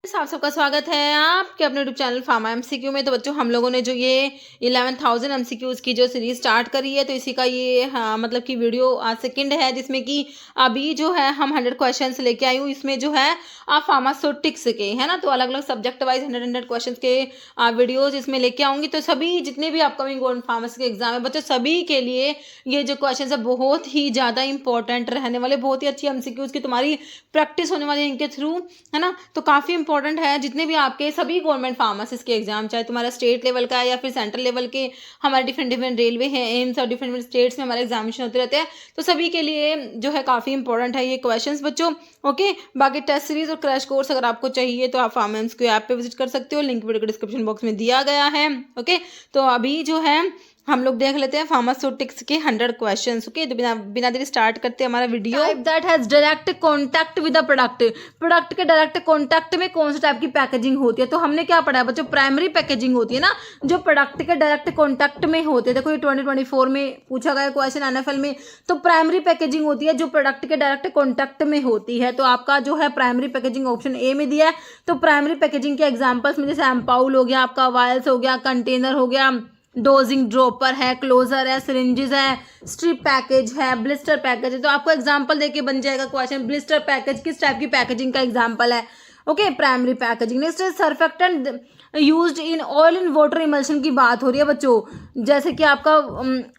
आप सबका स्वागत है आपके अपने यूट्यूब चैनल फार्मा एमसीक्यू में। तो बच्चों हम लोगों ने जो ये 11,000 एमसीक्यूज की जो सीरीज स्टार्ट करी है, तो इसी का ये मतलब कि वीडियो आज सेकंड है, जिसमें कि अभी जो है हम 100 क्वेश्चंस लेके आई हूँ। इसमें जो है आप फार्मास्यूटिक्स के है ना, तो अलग अलग सब्जेक्ट वाइज 100 क्वेश्चन के वीडियोज इसमें लेके आऊँगी। तो सभी जितने भी अपकमिंग गवर्नमेंट फार्मेसी के एग्जाम है बच्चों, सभी के लिए ये जो क्वेश्चन है बहुत ही ज़्यादा इंपॉर्टेंट रहने वाले, बहुत ही अच्छी एमसीक्यूज की तुम्हारी प्रैक्टिस होने वाली है इनके थ्रू, है ना। तो काफ़ी इंपॉर्टेंट है जितने भी आपके सभी गवर्नमेंट फार्मासिस्ट के एग्जाम, चाहे तुम्हारा स्टेट लेवल का है या फिर सेंट्रल लेवल के, हमारे डिफरेंट डिफरेंट रेलवे है, एम्स और डिफरेंट डिफरेंट स्टेट्स में हमारे एग्जामिनेशन होते रहते हैं। तो सभी के लिए जो है काफ़ी इंपॉर्टेंट है ये क्वेश्चंस बच्चों। ओके, बाकी टेस्ट सीरीज और क्रैश कोर्स अगर आपको चाहिए तो आप फार्मा एमसीक्यू ऐप पे विजिट कर सकते हो, लिंक वीडियो के डिस्क्रिप्शन बॉक्स में दिया गया है। ओके, तो अभी जो है हम लोग देख लेते हैं फार्मास्यूटिक्स के 100 क्वेश्चंस। ओके, तो बिना देरी स्टार्ट करते हैं हमारा video. Type that has direct contact with the product, product के डायरेक्ट कांटेक्ट में कौन सा टाइप की पैकेजिंग होती है। तो हमने क्या पढ़ा है बच्चों, प्राइमरी पैकेजिंग होती है ना, जो प्रोडक्ट के डायरेक्ट कांटेक्ट में होते हैं। देखो ये 2024 में पूछा गया क्वेश्चन एनएफएल में। तो प्राइमरी पैकेजिंग होती है जो प्रोडक्ट के डायरेक्ट कांटेक्ट में होती है। तो आपका जो है प्राइमरी पैकेजिंग ऑप्शन ए में दिया है। तो प्राइमरी पैकेजिंग के एग्जाम्पल्स में जैसे एम्पाउल हो गया, आपका वायल्स हो गया, कंटेनर हो गया, डोजिंग ड्रॉपर है, क्लोजर है, सिरिंजेस है, स्ट्रिप पैकेज है, ब्लिस्टर पैकेज है। तो आपको एग्जांपल देके बन जाएगा क्वेश्चन, ब्लिस्टर पैकेज किस टाइप की पैकेजिंग का एग्जांपल है। Okay, primary packaging. नेक्स्ट है surfactant used in oil in water emulsion की बात हो रही है बच्चों। जैसे कि आपका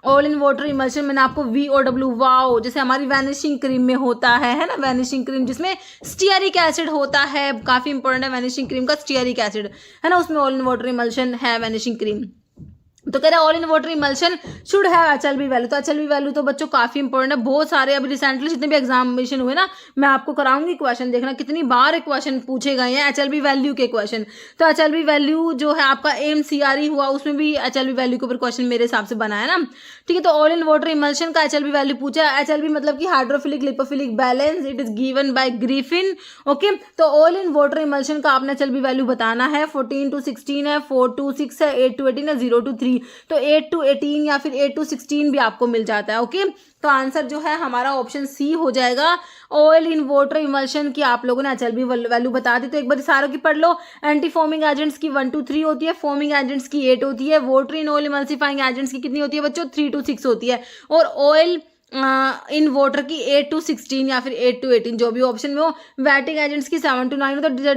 ऑयल इन वाटर इमल्शन, मैंने आपको VOW वाओ, जैसे हमारी वैनिशिंग क्रीम में होता है ना, वैनिशिंग क्रीम जिसमें स्टीयरिक एसिड होता है, काफी इंपॉर्टेंट है वैनिशिंग क्रीम का स्टीयरिक एसिड, है ना, उसमें ऑयल इन वाटर इमल्शन है वैनिशिंग क्रीम। तो कह रहे हैं all in water emulsion should have HLB value. तो HLB वैल्यू तो बच्चों काफी इंपॉर्टेंट है। बहुत सारे अभी रिसेंटली जितने भी एग्जामिनेशन हुए ना, मैं आपको कराऊंगी क्वेश्चन, देखना कितनी बार क्वेश्चन पूछे गए हैं HLB वैल्यू के क्वेश्चन। तो HLB वैल्यू जो है आपका AMCRE हुआ, उसमें भी HLB वैल्यू के ऊपर क्वेश्चन मेरे हिसाब से बना है ना। ठीक है, तो ऑल इन वाटर इमल्शन का HLB वैल्यू पूछा है। HLB मतलब कि hydrophilic lipophilic balance, it is given by Griffin. Okay, तो ऑल इन वाटर इमल्शन का आपने HLB वैल्यू बताना है। 14 to 16 है, 4 to 6 है, 8 to 18 है, 0 to 3। तो 8 to 18 या फिर 8 to 16 भी आपको मिल जाता है। ओके, तो आंसर जो है हमारा ऑप्शन सी हो जाएगा। ऑयल इन वाटर इमल्शन की आप लोगों ने HLB वैल्यू बता दी। तो एक बार सारों की पढ़ लो। एंटी फोमिंग एजेंट्स की 1 to 3 होती है, फोमिंग एजेंट्स की 8 होती है, water in oil emulsifying agents की कितनी होती है बच्चों, 3 to 6 होती है, और ऑयल इन वाटर की 8 to 16 या फिर 8 to 18, जो भी ऑप्शन में हो। वैटिंग एजेंट्स की 7 to 9 होती है,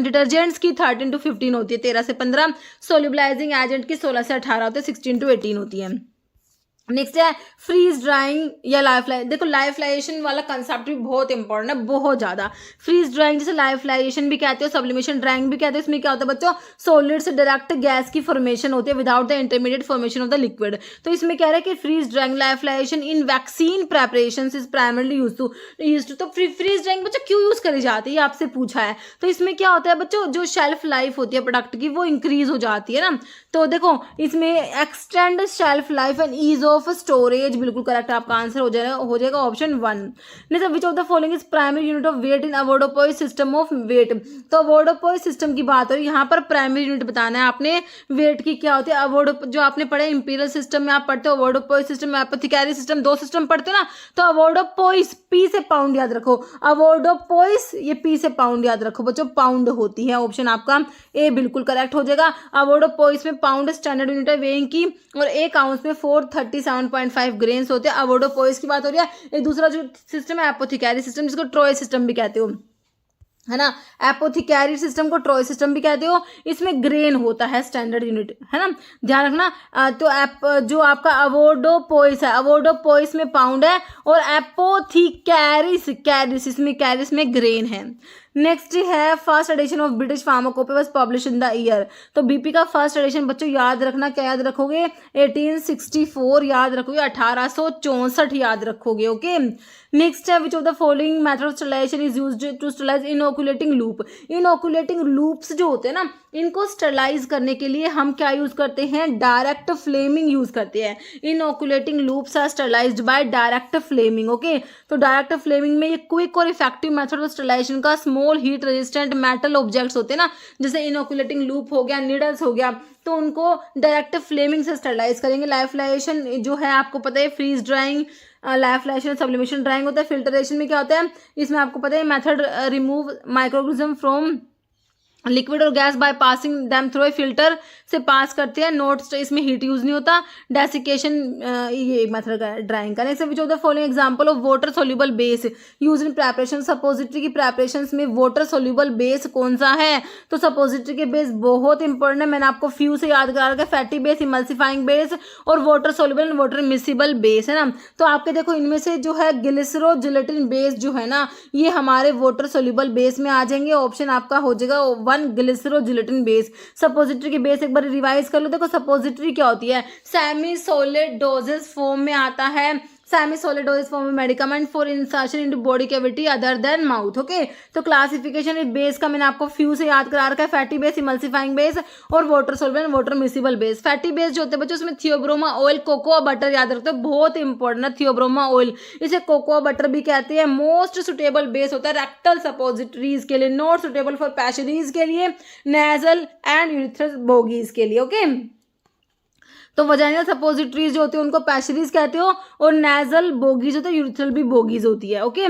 डिटर्जेंट्स की 13 to 15 होती है, 13 से 15। सोल्यूबलाइजिंग एजेंट की 16 से 18 होती है, 16 to 18 होती है। नेक्स्ट है फ्रीज ड्राइंग या लाइफलाइजेशन। देखो लाइफलाइजेशन वाला कंसेप्ट भी बहुत इंपॉर्टेंट है, बहुत ज्यादा। फ्रीज ड्राइंग जैसे लाइफलाइजेशन भी कहते हो, सब्लिमेशन ड्राइंग भी कहते हैं। इसमें क्या होता है बच्चों, सॉलिड से डायरेक्ट गैस की फॉर्मेशन होती है without the intermediate formation of the liquid. तो इसमें कह रहे हैं कि freeze drying lyophilization in vaccine preparation is primarily use to. तो फ्रीज ड्राइंग बच्चों क्यों यूज करी जाती है, आपसे पूछा है। तो इसमें क्या होता है बच्चों, जो शेल्फ लाइफ होती है प्रोडक्ट की वो इंक्रीज हो जाती है ना। तो देखो इसमें extend shelf life and ease of storage, बिल्कुल करेक्ट आपका आंसर हो जाएगा option 1। Next, which of the following is primary unit of weight in avoirdupois system of weight. तो अवोर्डोपोइस सिस्टम की बात हो रही है, यहाँ पर प्राइमरी यूनिट बताना है आपने वेट की क्या होती है। अवोर्डो जो आपने पढ़े इंपीरियल सिस्टम में आप पढ़ते हो, अवोर्डोपोइस सिस्टम में एपोथेकेरी सिस्टम, 2 सिस्टम पढ़ते हो ना। तो अवोर्डोपोइस पी से पाउंड याद रखो, अवोर्डोपोइस ये पी से पाउंड याद रखो बच्चों, पाउंड होती है। ऑप्शन आपका ए बिल्कुल करेक्ट हो जाएगा। अवोर्डोपोइस में पाउंड स्टैंडर्ड यूनिट है वेइंग की, और एक आउंस में 437.5 ग्रेन्स होते हैं। अवोर्डोपोइस की बात हो रही है। एक दूसरा जो सिस्टम है एपोथेकेरी सिस्टम, जिसको ट्रॉय सिस्टम भी कहते हो, है ना। एपोथेकेरी सिस्टम को ट्रॉय सिस्टम भी कहते हो। इसमें ग्रेन होता है स्टैंडर्ड यूनिट, है ना, ध्यान रखना। तो जो आपका अवोर्डोपोइस है, अवोर्डोपोइस में पाउंड है, और एपोथेकेरिस कैरिस इसमें कैरिस में ग्रेन है। नेक्स्ट है first edition of British pharmacopoeia was publish in the year. तो बीपी का फर्स्ट एडिशन बच्चों याद रखना, क्या याद रखोगे, 1864 याद रखोगे, 1864 याद रखोगे। ओके, नेक्स्ट है which of the following method of sterilization is used to sterilize inoculating loop. Inoculating loops जो होते हैं ना, इनको स्टरलाइज करने के लिए हम क्या यूज करते हैं, डायरेक्ट फ्लेमिंग यूज करते हैं। Inoculating loops are sterilized by direct flaming. Okay, तो डायरेक्ट फ्लेमिंग में ये क्विक और इफेक्टिव मेथड ऑफ स्टरलाइजेशन का small heat resistant metal objects होते हैं ना, जैसे इनोकुलेटिंग लूप हो गया, नीडल्स हो गया, तो उनको डायरेक्ट फ्लेमिंग से स्टरलाइज करेंगे। लाइफलाइजेशन जो है आपको पता है, फ्रीज ड्राइंग, लाइफलाइजेशन, सब्लिमेशन ड्राइंग होता है। फिल्टरेशन में क्या होता है, इसमें आपको पता है method remove microorganism from liquid और gas by passing them through a filter से पास करते हैं। नोट्स इसमें हीट यूज नहीं होता। डेसिकेशन ये मेथड का ड्राइंग का। Next which of the following example of water soluble base use in preparation. Suppository की प्रेपरेशन में वाटर सोल्यूबल बेस कौन सा है? तो सपोजिटरी के बेस बहुत इंपॉर्टेंट है, मैंने आपको फ्यू से याद करा रखा है, फैटी बेस, इमल्सिफाइंग बेस और water soluble and water miscible base, है ना। तो आपके देखो इनमें से जो है ग्लिसरोजिलेटिन बेस जो है ना, ये हमारे वाटर सोल्यूबल बेस में आ जाएंगे। ऑप्शन आपका हो जाएगा 1 ग्लिसरोजिलेटिन बेस। सपोजिटरी की बेस एक बार रिवाइज कर लो। देखो सपोजिटरी क्या होती है? सेमी सॉलिड डोजेस फॉर्म में आता है। सेमी सॉलिड डोजेस फॉर्म में medicament for insertion into body cavity other than mouth. Okay, तो क्लासिफिकेशन इस बेस का मैंने आपको फ्यू से याद करा रखा है, फैटी बेस, इमल्सिफाइंग बेस और water soluble water miscible base. Fatty base जो होते हैं बच्चों, उसमें थियोब्रोमा ऑयल, कोकोआ बटर याद रखते हो, बहुत इंपॉर्टेंट है थियोब्रोमा ऑयल, इसे कोकोआ बटर भी कहते हैं। मोस्ट सुटेबल बेस होता है रेक्टल सपोजिटरीज के लिए, नॉट सुटेबल फॉर पैशरीज के लिए, नेजल एंड यूरिथ्रस बोगीज के लिए। ओके, तो वजाइनल सपोजिटरीज जो होती है उनको पैशरीज कहते हो, और नेजल बोगीज होते हैं, यूरिथ्रल भी बोगीज होती है। ओके,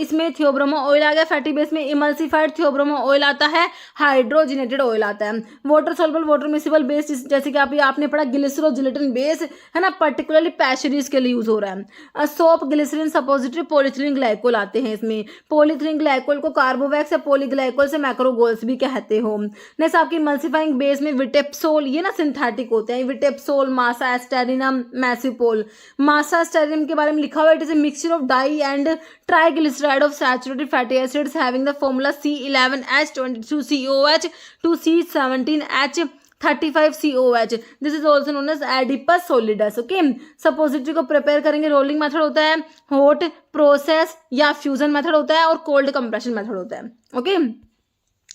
इसमें थियोब्रोमा ऑयल आ गया। फैटी बेस में इमल्सिफाइड थियोब्रोमा ऑयल आता है, हाइड्रोजिनेटेड ऑयल आता है। Water soluble water miscible base जैसे कि आपने पढ़ा ग्लिसरोजिलेटिन बेस है ना, पर्टिकुलरली पैशरीज के लिए यूज हो रहा है। Soap, glycerin, suppository, polyethylene glycol आते हैं इसमें। पॉलीथिलीन ग्लाइकोल को कार्बोवैक्स या पॉलीग्लाइकोल से मैक्रोगोल्स भी कहते हो। नेक्स्ट आपकी इमल्सिफाइंग बेस में विटेप्सोल, ये ना सिंथेटिक होते हैं, विटेप्सोल, मासा एस्टेरिनम, मैसिपोल। मासा एस्टेरिनम के बारे में लिखा हुआ है, it is a mixture of di and triglyceride of saturated fatty acids having the formula C11H22COH to C17H35COH. This is also known as adeps solidus. Okay, suppository को प्रिपेयर करेंगे, रोलिंग मेथड होता है, हॉट प्रोसेस या fusion method होता है, और cold compression method होता है। Okay,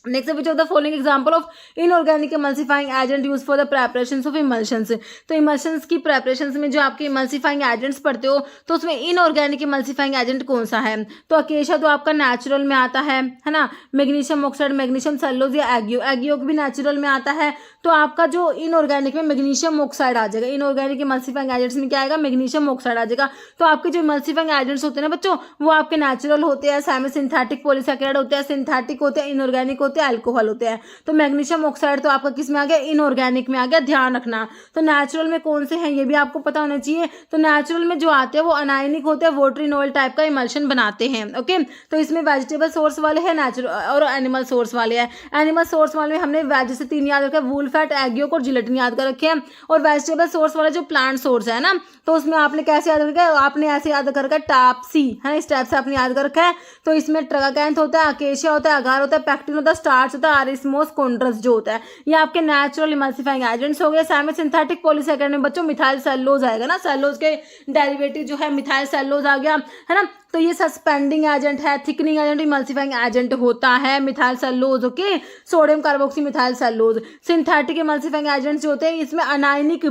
next which of the following example of inorganic emulsifying agent use for the preparation of emulsions. तो इमल्शंस की प्रेपरेशन में जो आपके इमल्सिफाइंग एजेंट्स पढ़ते हो, तो उसमें इनऑर्गेनिक इमल्सिफाइंग एजेंट कौन सा है? तो अकेशा तो आपका नेचुरल में आता है ना। मैग्नीशियम ऑक्साइड, मैग्नीशियम सेलुलोज या एगियो, एगियो भी नेचुरल में आता है। तो आपका जो इनऑर्गेनिक में मैग्नीशियम ऑक्साइड आ जाएगा। इनऑर्गेनिक इमल्सिफाइंग एजेंट्स में क्या आएगा? मैग्नीशियम ऑक्साइड आ जाएगा। तो आपके जो इमल्सिफाइंग एजेंट्स होते हैं ना बच्चों, वो आपके नेचुरल होते हैं, सेमी सिंथेटिक पॉलीसैकेराइड होते हैं, सिंथेटिक होते हैं, इनऑर्गेनिक होते हैं, अल्कोहल होते हैं। तो मैग्नीशियम ऑक्साइड तो आपका किस में आ गया? इनऑर्गेनिक में आ गया, ध्यान रखना। तो नेचुरल में कौन से हैं ये भी आपको पता होना चाहिए। तो नेचुरल में जो आते हैं वो अनायनिक होते हैं, वोटरिन ऑयल टाइप का इमल्शन बनाते हैं। ओके, तो इसमें वेजिटेबल सोर्स वाले हैं नेचुरल, और एनिमल सोर्स वाले हैं। एनिमल सोर्स वाले में हमने वेज से 3 याद रखा है, वूल फैट, एगियोक और जिलेटिन याद कर रखे हैं। और वेजिटेबल सोर्स वाला जो प्लांट सोर्स है ना, तो उसमें आपने कैसे याद रखा है? आपने ऐसे याद कर रखा है, टापसी है ना, इस टाइप से आपने याद कर रखा है। तो इसमें ट्रगाकैंथ होता है, अकेशिया होता है, अगार होता है, पैक्टिन होता है, स्टार्च होता है, आरिस्मोस कॉन्ट्रस जो होता है, ये आपके नेचुरल इमल्सिफाइंग एजेंट्स हो गए। सेमी सिंथेटिक पॉलीसैकेराइड में बच्चों मिथाइल सेलुलोज आएगा ना, सेलुलोज के डेरिवेटिव जो है मिथाइल सेलुलोज आ गया, है ना। तो ये सस्पेंडिंग एजेंट है, थिकनिंग एजेंट, इमल्सिफाइंग एजेंट होता है methyl cellulose. Okay, sodium carboxy methyl cellulose. Synthetic emulsifying agents जो होते हैं, इसमें अनायनिक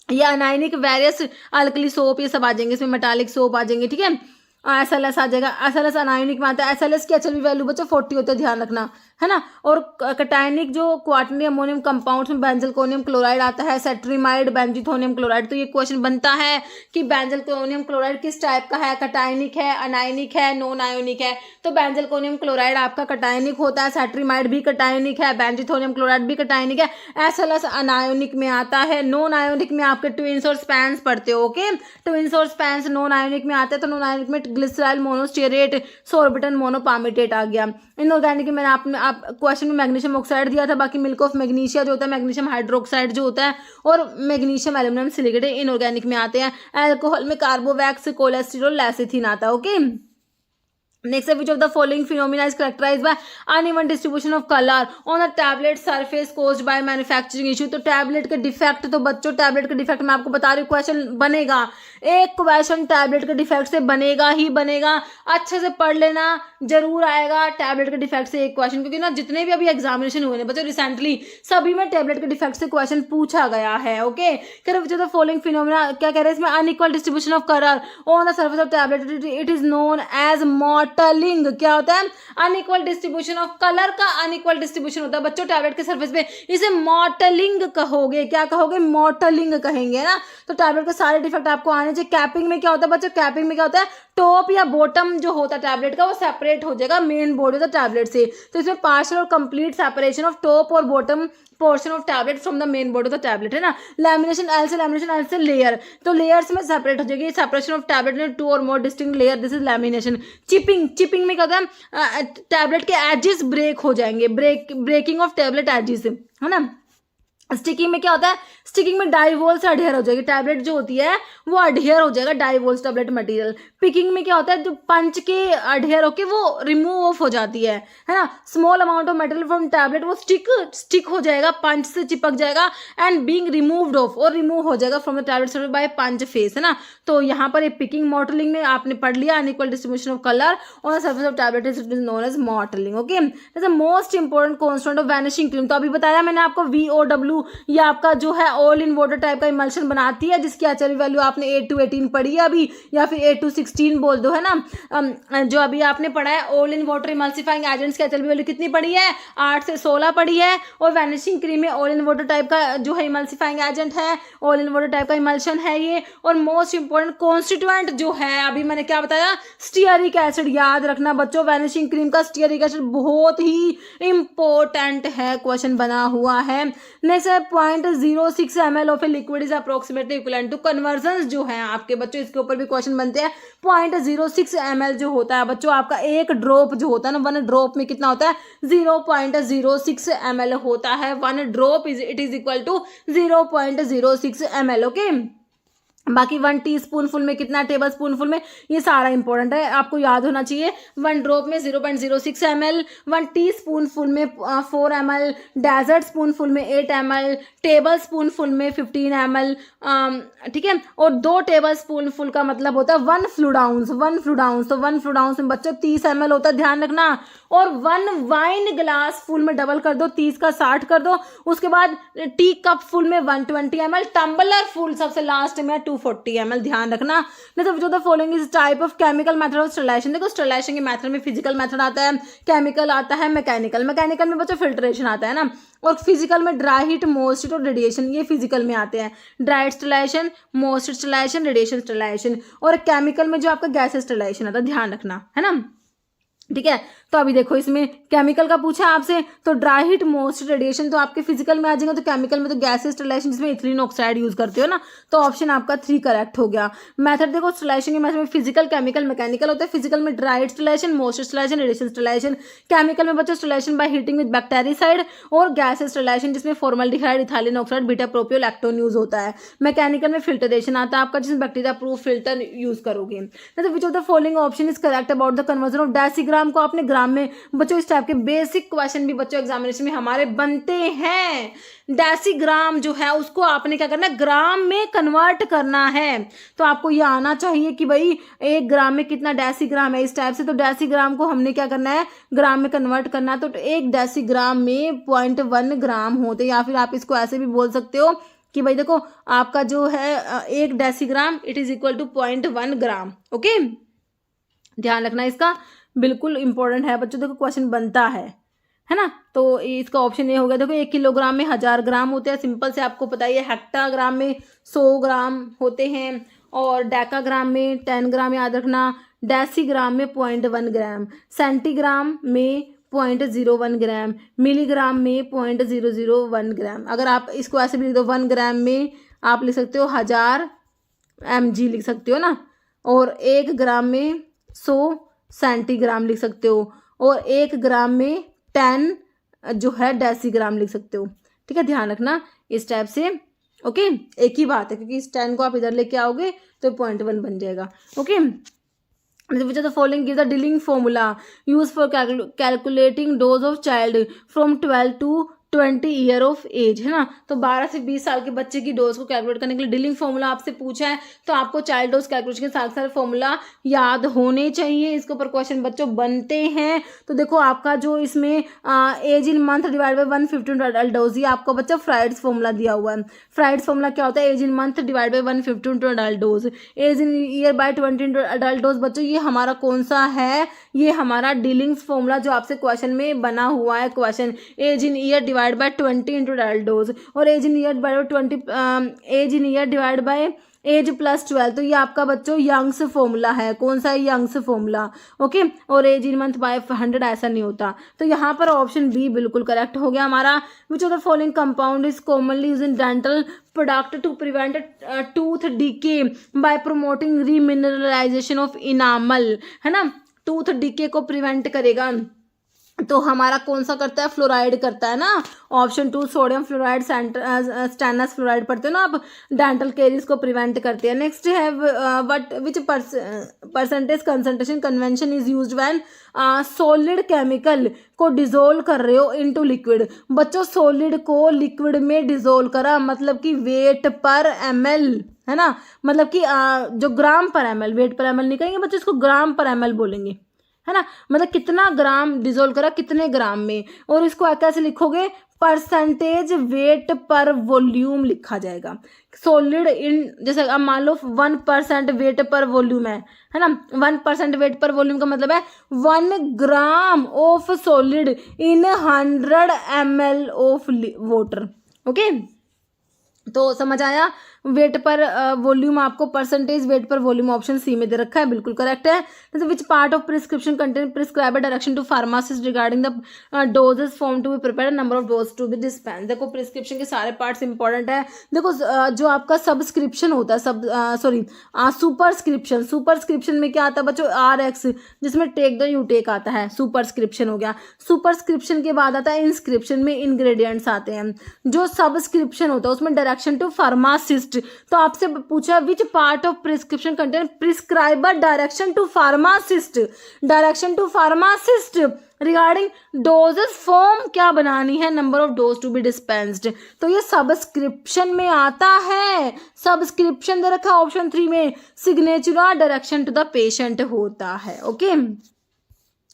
या अनायनिक वेरियस अल्कली सोप ये सब आ जाएंगे, इसमें मेटालिक सोप आ जाएंगे। ठीक है, SLS आ जाएगा। SLS अनायनिक में आता है। SLS की HLV वैल्यू बच्चों 40 होता है, ध्यान रखना, है ना। और कटायनिक जो क्वार्टरनी अमोनियम कंपाउंड्स में बेंजलकोनियम क्लोराइड आता है, सेट्रीमाइड, बेंजिथोनियम क्लोराइड। तो ये क्वेश्चन बनता है कि बेंजलकोनियम क्लोराइड किस टाइप का है? कटायनिक है, अनायनिक है, नॉन आयोनिक है? तो बेंजलकोनियम क्लोराइड आपका कटायनिक होता है, सेट्रीमाइड भी कटायनिक है, बेंजिथोनियम क्लोराइड भी कटायनिक है। SLS अनायोनिक में आता है। नॉन आयोनिक में आपके ट्विंस और स्पैंस पढ़ते हो। ओके, ट्विंस और स्पैंस नॉन आयोनिक में आते हैं। तो नॉन आयोनिक में ग्लिसराइल मोनोस्टेरेट, सोर्बिटन मोनोपामिटेट आ गया। इनऑर्गेनिक में मैंने आप क्वेश्चन में मैग्नीशियम ऑक्साइड दिया था, बाकी मिल्क ऑफ मैग्नीशिया जो होता है, मैग्नीशियम हाइड्रोक्साइड जो होता है, और मैग्नीशियम एल्यूमिनियम सिलिकेट इनऑर्गेनिक में आते हैं। अल्कोहल में कार्बोवैक्स, कोलेस्टेरोल, लैसिथिन आता है। Okay, Next, which of the following phenomena is characterized by uneven distribution of color on the tablet surface caused by manufacturing issue? तो टैबलेट के डिफेक्ट, तो बच्चों टैबलेट के डिफेक्ट मैं आपको बता रही हूँ, क्वेश्चन बनेगा, एक क्वेश्चन टैबलेट के डिफेक्ट से बनेगा ही बनेगा। अच्छे से पढ़ लेना, जरूर आएगा टैबलेट के डिफेक्ट से एक क्वेश्चन, क्योंकि ना जितने भी अभी एग्जामिनेशन हुए हैं बच्चों रिसेंटली, सभी में टैबलेट के डिफेक्ट से क्वेश्चन पूछा गया है। ओके, कह रहे which of the following phenomena, क्या कह रहे हैं इसमें? Unequal distribution of colour on the surface of tablet, it is known as mot mottling क्या होता है? अनइक्वल डिस्ट्रीब्यूशन ऑफ कलर का अनइक्वल डिस्ट्रीब्यूशन होता है बच्चों टैबलेट के सरफेस पे, इसे मॉटलिंग कहोगे। क्या कहोगे? मॉटलिंग कहेंगे ना। तो टैबलेट के सारे डिफेक्ट आपको आने चाहिए। कैपिंग में क्या होता है बच्चों? कैपिंग में क्या होता है? टॉप या बॉटम जो होता है टैबलेट का वो सेपरेट हो जाएगा main body of the tablet से। तो इसमें पार्शियल और कंप्लीट सेपरेशन ऑफ टॉप और bottom portion of tablet from the main body of the tablet है ना। लैमिनेशन एल से लेयर, तो लेयर्स में सेपरेट हो जाएगी। Separation of tablet into और more distinct layer, this is lamination. Chipping में क्या होता है? टैबलेट के एजेस ब्रेक हो जाएंगे, ब्रेकिंग ऑफ टैबलेट एजेस है ना। स्टिकिंग में क्या होता है? स्टिकिंग में डाइवोल से अडहेयर हो जाएगी टैबलेट जो होती है वो अडहेयर हो जाएगा डाइवोल्स टैबलेट मटेरियल। पिकिंग में क्या होता है? जो पंच के अडहेयर होके वो रिमूव ऑफ हो जाती है ना। Small amount of material from tablet वो स्टिक हो जाएगा, पंच से चिपक जाएगा एंड बीइंग रिमूव्ड ऑफ, और रिमूव हो जाएगा from the tablet by punch face है ना। तो यहाँ पर एक पिकिंग मॉटलिंग में आपने पढ़ लिया unequal distribution of colour on the surface of tablet is known as mottling. Okay, the most important constant of vanishing cream, तो अभी बताया मैंने आपको VOW ये आपका जो है ऑल इन वाटर टाइप का इमल्शन बनाती है जिसकी एचएलवी वैल्यू आपने 8 to 18 पढ़ी है अभी, या फिर 8 to 16 बोल दो है ना। जो अभी आपने पढ़ा है all in water emulsifying agents की एचएलवी वैल्यू कितनी पढ़ी है? 8 से 16 पढ़ी है। और वैनिशिंग क्रीम में ऑल इन वाटर टाइप का जो है इमल्सिफाइंग एजेंट है, ऑल इन वाटर टाइप का इमल्शन है ये। और मोस्ट इंपॉर्टेंट कॉन्स्टिट्यूएंट जो है अभी मैंने क्या बताया? Stearic acid. याद रखना बच्चों वैनिशिंग क्रीम का स्टीयरिक एसिड बहुत ही इंपॉर्टेंट है, क्वेश्चन बना हुआ है। नेक्स्ट है 0.06 ml of a liquid is approximately equivalent to conversion जो है आपके बच्चों इसके ऊपर भी क्वेश्चन बनते हैं। 0.06 ml जो होता है बच्चों आपका एक ड्रॉप जो होता है ना, 1 ड्रॉप में कितना होता है? 0.06 ml होता है। 1 drop it is equal to 0.06 ml। Okay, बाकी 1 टीस्पूनफुल में कितना, टेबल स्पूनफुल में, ये सारा इंपॉर्टेंट है, आपको याद होना चाहिए। 1 ड्रॉप में 0.06 ml, 1 टीस्पूनफुल में 4 ml, डेजर्ट स्पूनफुल में 8 ml, टेबल स्पूनफुल में 15 ml, ठीक है। और 2 टेबल स्पूनफुल का मतलब होता है 1 फ्लूइड आउंस। तो 1 फ्लूइड आउंस में बच्चों 30 ml होता है, ध्यान रखना। और 1 वाइन ग्लास फुल में डबल कर दो, 30 का 60 कर दो। उसके बाद टी कप फुल में 120 ml, टम्बलर फुल सबसे लास्ट में 240 ml, ध्यान रखना। नहीं तो जो the following is type of chemical method of sterilization. देखो स्टरलाइजेशन के मेथड में फिजिकल मेथड आता है, केमिकल आता है, मैकेनिकल में बच्चों फिल्ट्रेशन आता है ना। और फिजिकल में ड्राई हीट, मोस्ट हीट और रेडिएशन, ये फिजिकल में आते हैं। Dry sterilization, moist sterilization, radiation sterilization. और केमिकल में जो आपका गैस स्टरलाइजेशन आता है, ध्यान रखना है ना, ठीक है। तो अभी देखो इसमें केमिकल का पूछा आपसे, तो ड्राई हीट, मोस्ट रेडिएशन तो आपके फिजिकल में आ जाएंगे। तो केमिकल में तो गैस स्टरलाइजेशन जिसमें इथिलीन ऑक्साइड यूज करते हो ना, तो ऑप्शन आपका 3 करेक्ट हो गया। मेथड देखो स्टरलाइजेशन के मेथड में फिजिकल, केमिकल, मैकेनिकल होता है। फिजिकल में dry sterilization, moist sterilization, radiation sterilization. Chemical में बच्चों sterilization by heating with bactericide, और गैस स्टरलाइजेशन जिसमें formaldehyde, ethylene oxide, beta propiolactone use होता है। मैकेनिकल में फिल्ट्रेशन आता है आपका जिसमें बैक्टीरिया प्रूफ फिल्टर यूज करोगे। तो विच of the following option is correct about the conversion of decigram को आपने ग्राम में, बच्चों इस टाइप के बेसिक क्वेश्चन भी बच्चों एग्जामिनेशन में हमारे बनते हैं। डेसीग्राम जो है उसको आपने क्या करना है? ग्राम में कन्वर्ट करना है। तो आपको ये आना चाहिए कि भाई 1 ग्राम में कितना डेसीग्राम है, इस टाइप से। तो डेसीग्राम को हमने क्या करना है? ग्राम में कन्वर्ट करना है। तो 1 डेसीग्राम में 0.1 ग्राम होते, या फिर आप इसको ऐसे भी बोल सकते हो कि भाई देखो आपका जो है 1 decigram it is equal to 0.1 gram. Okay, ध्यान रखना, इसका बिल्कुल इंपॉर्टेंट है बच्चों। देखो क्वेश्चन बनता है ना। तो इसका ऑप्शन ये हो गया। देखो 1 किलोग्राम में 1000 ग्राम होते हैं, सिंपल से आपको पता ही है। हेक्टाग्राम में 100 ग्राम होते हैं, और डेकाग्राम में 10 ग्राम, याद रखना। डेसीग्राम में 0.1 ग्राम, सेंटीग्राम में 0.01 ग्राम, मिलीग्राम में 0.001 ग्राम। अगर आप इसको ऐसे भी लिख दो, 1 ग्राम में आप लिख सकते हो 1000 mg लिख सकते हो ना, और 1 ग्राम में 100 सेंटीग्राम लिख सकते हो, और 1 ग्राम में 10 जो है डेसीग्राम लिख सकते हो, ठीक है। ध्यान रखना इस टाइप से। ओके, एक ही बात है, क्योंकि इस 10 को आप इधर लेके आओगे तो 0.1 बन जाएगा। Okay, which of the following gives the Dilling formula used for calculating dose of child from 12 to 20 year of age, है ना। तो 12 से 20 साल के बच्चे की डोज को कैलकुलेट करने के लिए डिलिंग फॉर्मूला आपसे पूछा है, तो आपको चाइल्ड डोज कैलकुलेशन के साथ साथ फॉर्मूला याद होने चाहिए। इसके ऊपर क्वेश्चन बच्चों बनते हैं। तो देखो आपका जो इसमें age in month divide by 150 adult dose, ये आपको बच्चा फ्राइड्स फॉर्मूला दिया हुआ है। फ्राइड्स फॉर्मूला क्या होता है, age in month divide by 150 adult dose, age in year by 20 adult dose. बच्चों ये हमारा कौन सा है, ये हमारा डिलिंग्स फॉर्मूला जो आपसे क्वेश्चन में बना हुआ है। Question age in year divide by 20 into adult dose, और age in year divide by 20 age in year divide by age plus 12। तो ये आपका बच्चों यंग्स फॉर्मूला है। कौन सा है, यंग्स फॉर्मूला, ओके। और एज इन मंथ बाय 100 ऐसा नहीं होता। तो यहाँ पर ऑप्शन बी बिल्कुल करेक्ट हो गया हमारा। Which of the following compound is commonly use in dental product to prevent tooth decay by promoting remineralization of enamel, है ना। टूथ डीके को प्रिवेंट करेगा तो हमारा कौन सा करता है, फ्लोराइड करता है ना। Option 2 sodium fluoride, stannous fluoride पढ़ते हो ना आप, डेंटल केरीज को प्रिवेंट करते हैं। नेक्स्ट है what which percentage concentration convention is used when solid chemical को डिजोल्व कर रहे हो इनटू लिक्विड। बच्चों सॉलिड को लिक्विड में डिजोल्व करा मतलब कि वेट पर ml, है ना। मतलब कि जो ग्राम पर ml, वेट पर ml नहीं कहेंगे बच्चों, इसको ग्राम पर ml बोलेंगे, है ना। मतलब कितना ग्राम डिजोल्व करा, कितने ग्राम में। और इसको कैसे लिखोगे, परसेंटेज वेट पर वॉल्यूम लिखा जाएगा। सॉलिड इन, जैसे अब मान लो 1% वेट पर वॉल्यूम है ना। 1% वेट पर वॉल्यूम का मतलब है 1 gram of solid in 100 ml of water, okay. तो समझ आया। वेट पर वॉल्यूम आपको percentage weight per volume option C में दे रखा है, बिल्कुल करेक्ट है। जैसे which part of prescription contain prescribe direction to pharmacist regarding the doses form to be prepare, number of dose to be dispense. देखो prescription के सारे पार्ट्स इंपॉर्टेंट है। देखो जो आपका सब्सक्रिप्शन होता है, सुपरस्क्रिप्शन, सुपरस्क्रिप्शन में क्या आता है बच्चों, RX, जिसमें टेक द यू टेक आता है, सुपरस्क्रिप्शन हो गया। सुपरस्क्रिप्शन के बाद आता है इंस्क्रिप्शन में इंग्रेडिएंट्स आते हैं। जो सब्सक्रिप्शन होता है उसमें डायरेक्शन टू फार्मासिस्ट। तो आपसे पूछा which part of prescription contain prescriber direction to pharmacist, direction to pharmacist regarding doses form क्या बनानी है, number of dose to be dispensed. तो ये सब्सक्रिप्शन में आता है। सब्सक्रिप्शन दे रखा ऑप्शन 3 में, signature direction to the patient होता है, ओके।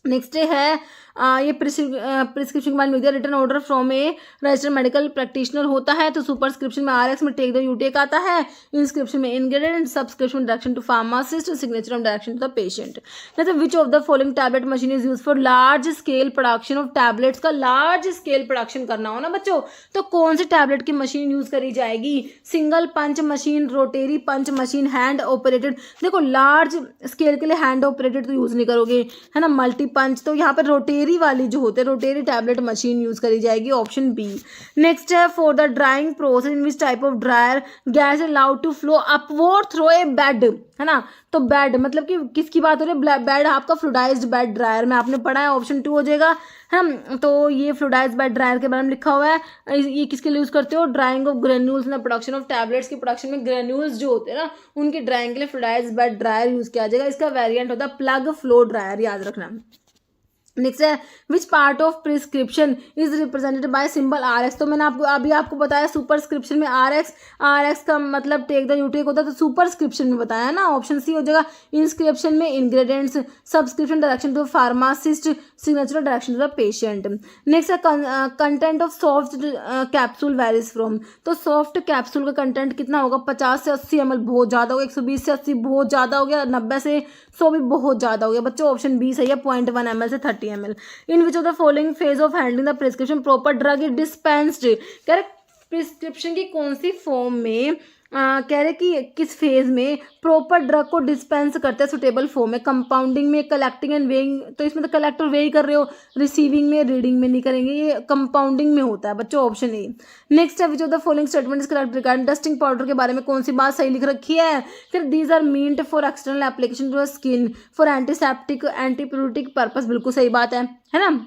नेक्स्ट है ये प्रिस्क्रिप्शन के बाद मिल गया return order from A registered medical practitioner होता है। तो सुपरस्क्रिप्शन में RX में टेक द यू टेक आता है, इंस्क्रिप्शन में ingredient, subscription direction to pharmacist, signature of direction to the patient. जैसे which of the following tablet machine is use for large scale production of tablets का large scale production करना हो ना बच्चों, तो कौन सी टैबलेट की मशीन यूज करी जाएगी, single punch machine, rotary punch machine, hand operated. देखो लार्ज स्केल के लिए हैंड ऑपरेटेड तो यूज नहीं करोगे, है ना, मल्टी पंच। तो यहाँ पर रोटेरी वाली जो होते हैं रोटेरी टैबलेट मशीन यूज करी जाएगी, ऑप्शन बी। नेक्स्ट है for the drying process in which type of dryer gas allowed to flow upward through a bed, है ना। तो बेड मतलब कि किसकी बात हो रही है, बेड आपका फ्लूइडाइज्ड बेड ड्रायर में आपने पढ़ा है, ऑप्शन 2 हो जाएगा, है ना। तो ये फ्लूइडाइज्ड बेड ड्रायर के बारे में लिखा हुआ है। ये किसके लिए यूज करते हो, ड्राइंग ऑफ ग्रेन्यूल्स ना, प्रोडक्शन ऑफ टैबलेट्स की प्रोडक्शन में ग्रेन्यूल्स जो होते हैं ना उनकी ड्राइंग के लिए फ्लूइडाइज्ड बेड ड्रायर यूज किया जाएगा। इसका वेरिएंट होता है प्लग फ्लो ड्रायर, याद रखना। नेक्स्ट है विच part of prescription is represented by symbol RX। तो मैंने आपको बताया सुपरस्क्रिप्शन में RX का मतलब टेक द यू टेक होता है, तो सुपरस्क्रिप्शन में बताया ना, ऑप्शन सी हो जाएगा। इंस्क्रिप्शन में ingredients, subscription direction to pharmacist, signature direction to the patient. Next है content of soft capsule varies from. तो सॉफ्ट कैप्सूल का कंटेंट कितना होगा, 50 से 80 ml बहुत ज्यादा हो गया, 120 से 80 बहुत ज्यादा हो गया, 90 से 100 भी बहुत ज्यादा हो गया। बच्चों ऑप्शन बी सही है, 0.1 ml से 30 ml। In which of the following phase of handling the prescription proper drug is dispensed. कह रहे प्रिस्क्रिप्शन की कौन सी फॉर्म में कह रहे कि किस फेज में प्रॉपर ड्रग को डिस्पेंस करते हैं सुटेबल फॉर्म में, कंपाउंडिंग में, कलेक्टिंग एंड वेइंग। तो इसमें तो कलेक्ट और वेई कर रहे हो, रिसीविंग में, रीडिंग में नहीं करेंगे, ये कंपाउंडिंग में होता है बच्चों, ऑप्शन ए। नेक्स्ट है which of the following statement is correct regarding dusting powder के बारे में कौन सी बात सही लिख रखी है। फिर these are meant for external application to skin for antiseptic antipruritic purpose, बिल्कुल सही बात है ना।